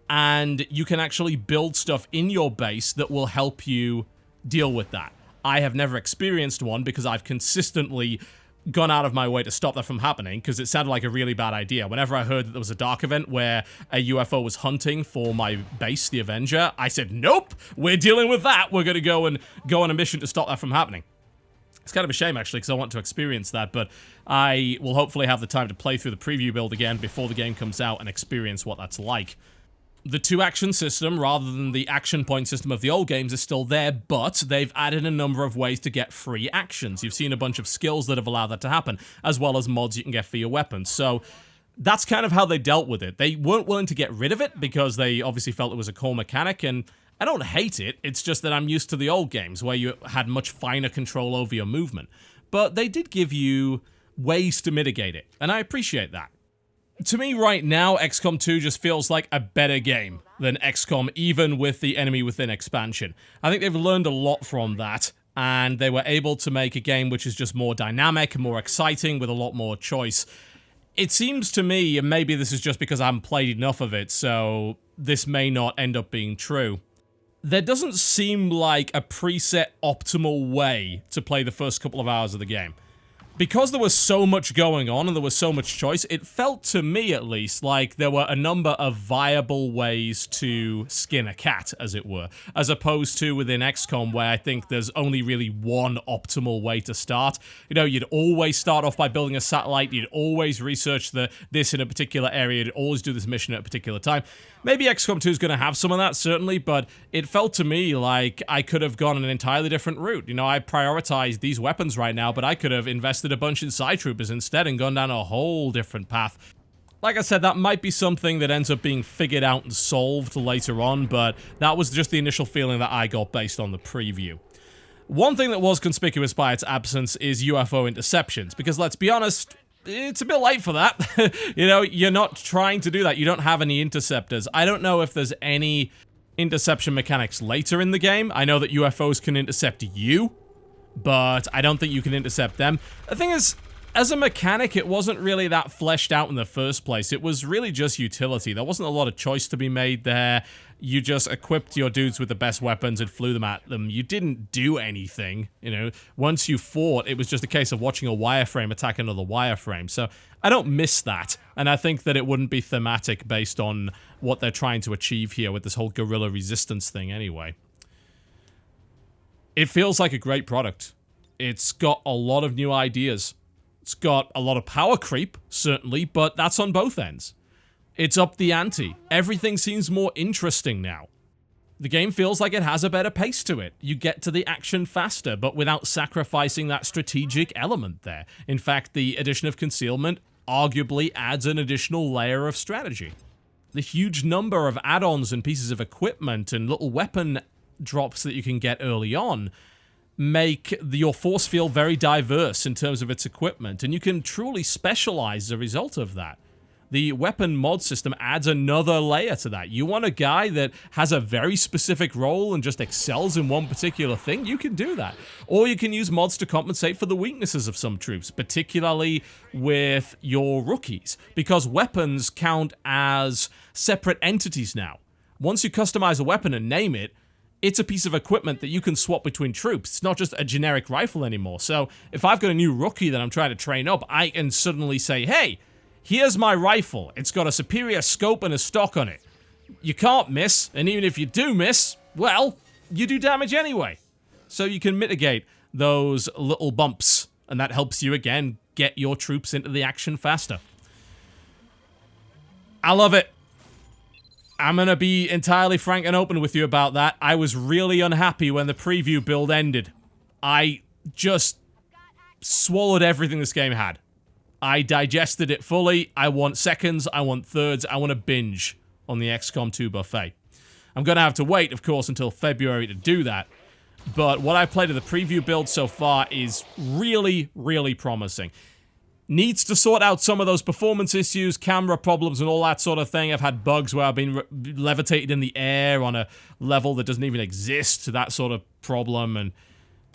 and you can actually build stuff in your base that will help you deal with that. I have never experienced one because I've consistently gone out of my way to stop that from happening because it sounded like a really bad idea. Whenever I heard that there was a dark event where a UFO was hunting for my base, the Avenger, I said, nope, we're dealing with that. We're going to go on a mission to stop that from happening. It's kind of a shame, actually, because I want to experience that, but I will hopefully have the time to play through the preview build again before the game comes out and experience what that's like. The 2-action system, rather than the action point system of the old games, is still there, but they've added a number of ways to get free actions. You've seen a bunch of skills that have allowed that to happen, as well as mods you can get for your weapons. So that's kind of how they dealt with it. They weren't willing to get rid of it because they obviously felt it was a core mechanic, and I don't hate it. It's just that I'm used to the old games where you had much finer control over your movement. But they did give you ways to mitigate it, and I appreciate that. To me right now, XCOM 2 just feels like a better game than XCOM, even with the Enemy Within expansion. I think they've learned a lot from that, and they were able to make a game which is just more dynamic, more exciting, with a lot more choice. It seems to me, and maybe this is just because I haven't played enough of it, so this may not end up being true, there doesn't seem like a preset optimal way to play the first couple of hours of the game. Because there was so much going on and there was so much choice, it felt to me at least like there were a number of viable ways to skin a cat, as it were, as opposed to within XCOM where I think there's only really one optimal way to start. You know, you'd always start off by building a satellite, you'd always research this in a particular area, you'd always do this mission at a particular time. Maybe XCOM 2 is going to have some of that, certainly, but it felt to me like I could have gone an entirely different route. You know, I prioritized these weapons right now, but I could have invested a bunch in side troopers instead and gone down a whole different path. Like I said, that might be something that ends up being figured out and solved later on, but that was just the initial feeling that I got based on the preview. One thing that was conspicuous by its absence is UFO interceptions, because let's be honest, it's a bit late for that. You know, you're not trying to do that. You don't have any interceptors. I don't know if there's any interception mechanics later in the game. I know that UFOs can intercept you, but I don't think you can intercept them. The thing is, as a mechanic, it wasn't really that fleshed out in the first place. It was really just utility. There wasn't a lot of choice to be made there. You just equipped your dudes with the best weapons and flew them at them. You didn't do anything, you know. Once you fought, it was just a case of watching a wireframe attack another wireframe. So I don't miss that, and I think that it wouldn't be thematic based on what they're trying to achieve here with this whole guerrilla resistance thing anyway. It feels like a great product. It's got a lot of new ideas. It's got a lot of power creep, certainly, but that's on both ends. It's up the ante. Everything seems more interesting now. The game feels like it has a better pace to it. You get to the action faster, but without sacrificing that strategic element there. In fact, the addition of concealment arguably adds an additional layer of strategy. The huge number of add-ons and pieces of equipment and little weapon drops that you can get early on make your force feel very diverse in terms of its equipment, and you can truly specialize as a result of that. The weapon mod system adds another layer to that. You want a guy that has a very specific role and just excels in one particular thing? You can do that. Or you can use mods to compensate for the weaknesses of some troops, particularly with your rookies, because weapons count as separate entities now. Once you customize a weapon and name it, it's a piece of equipment that you can swap between troops. It's not just a generic rifle anymore. So if I've got a new rookie that I'm trying to train up, I can suddenly say, hey, here's my rifle. It's got a superior scope and a stock on it. You can't miss, and even if you do miss, well, you do damage anyway. So you can mitigate those little bumps, and that helps you, again, get your troops into the action faster. I love it. I'm gonna be entirely frank and open with you about that. I was really unhappy when the preview build ended. I just swallowed everything this game had. I digested it fully. I want seconds, I want thirds, I want to binge on the XCOM 2 buffet. I'm gonna have to wait, of course, until February to do that. But what I've played of the preview build so far is really, really promising. Needs to sort out some of those performance issues, camera problems, and all that sort of thing. I've had bugs where I've been levitated in the air on a level that doesn't even exist, that sort of problem, and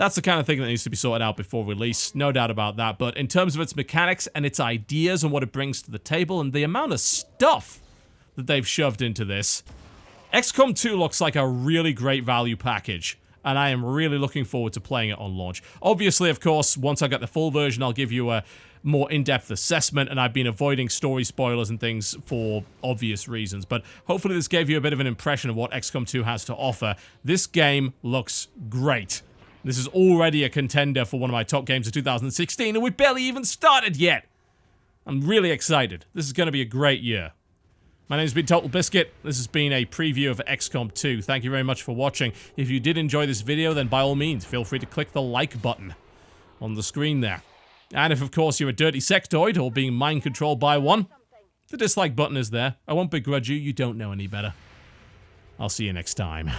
That's the kind of thing that needs to be sorted out before release, no doubt about that. But in terms of its mechanics and its ideas and what it brings to the table and the amount of stuff that they've shoved into this, XCOM 2 looks like a really great value package. And I am really looking forward to playing it on launch. Obviously, of course, once I get the full version, I'll give you a more in-depth assessment, and I've been avoiding story spoilers and things for obvious reasons. But hopefully this gave you a bit of an impression of what XCOM 2 has to offer. This game looks great. This is already a contender for one of my top games of 2016, and we've barely even started yet. I'm really excited. This is going to be a great year. My name's been TotalBiscuit. This has been a preview of XCOM 2. Thank you very much for watching. If you did enjoy this video, then by all means, feel free to click the like button on the screen there. And if, of course, you're a dirty sectoid or being mind-controlled by one, the dislike button is there. I won't begrudge you. You don't know any better. I'll see you next time.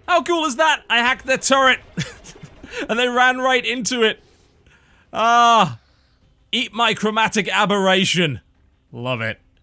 How cool is that? I hacked their turret. And they ran right into it. Ah. Eat my chromatic aberration. Love it.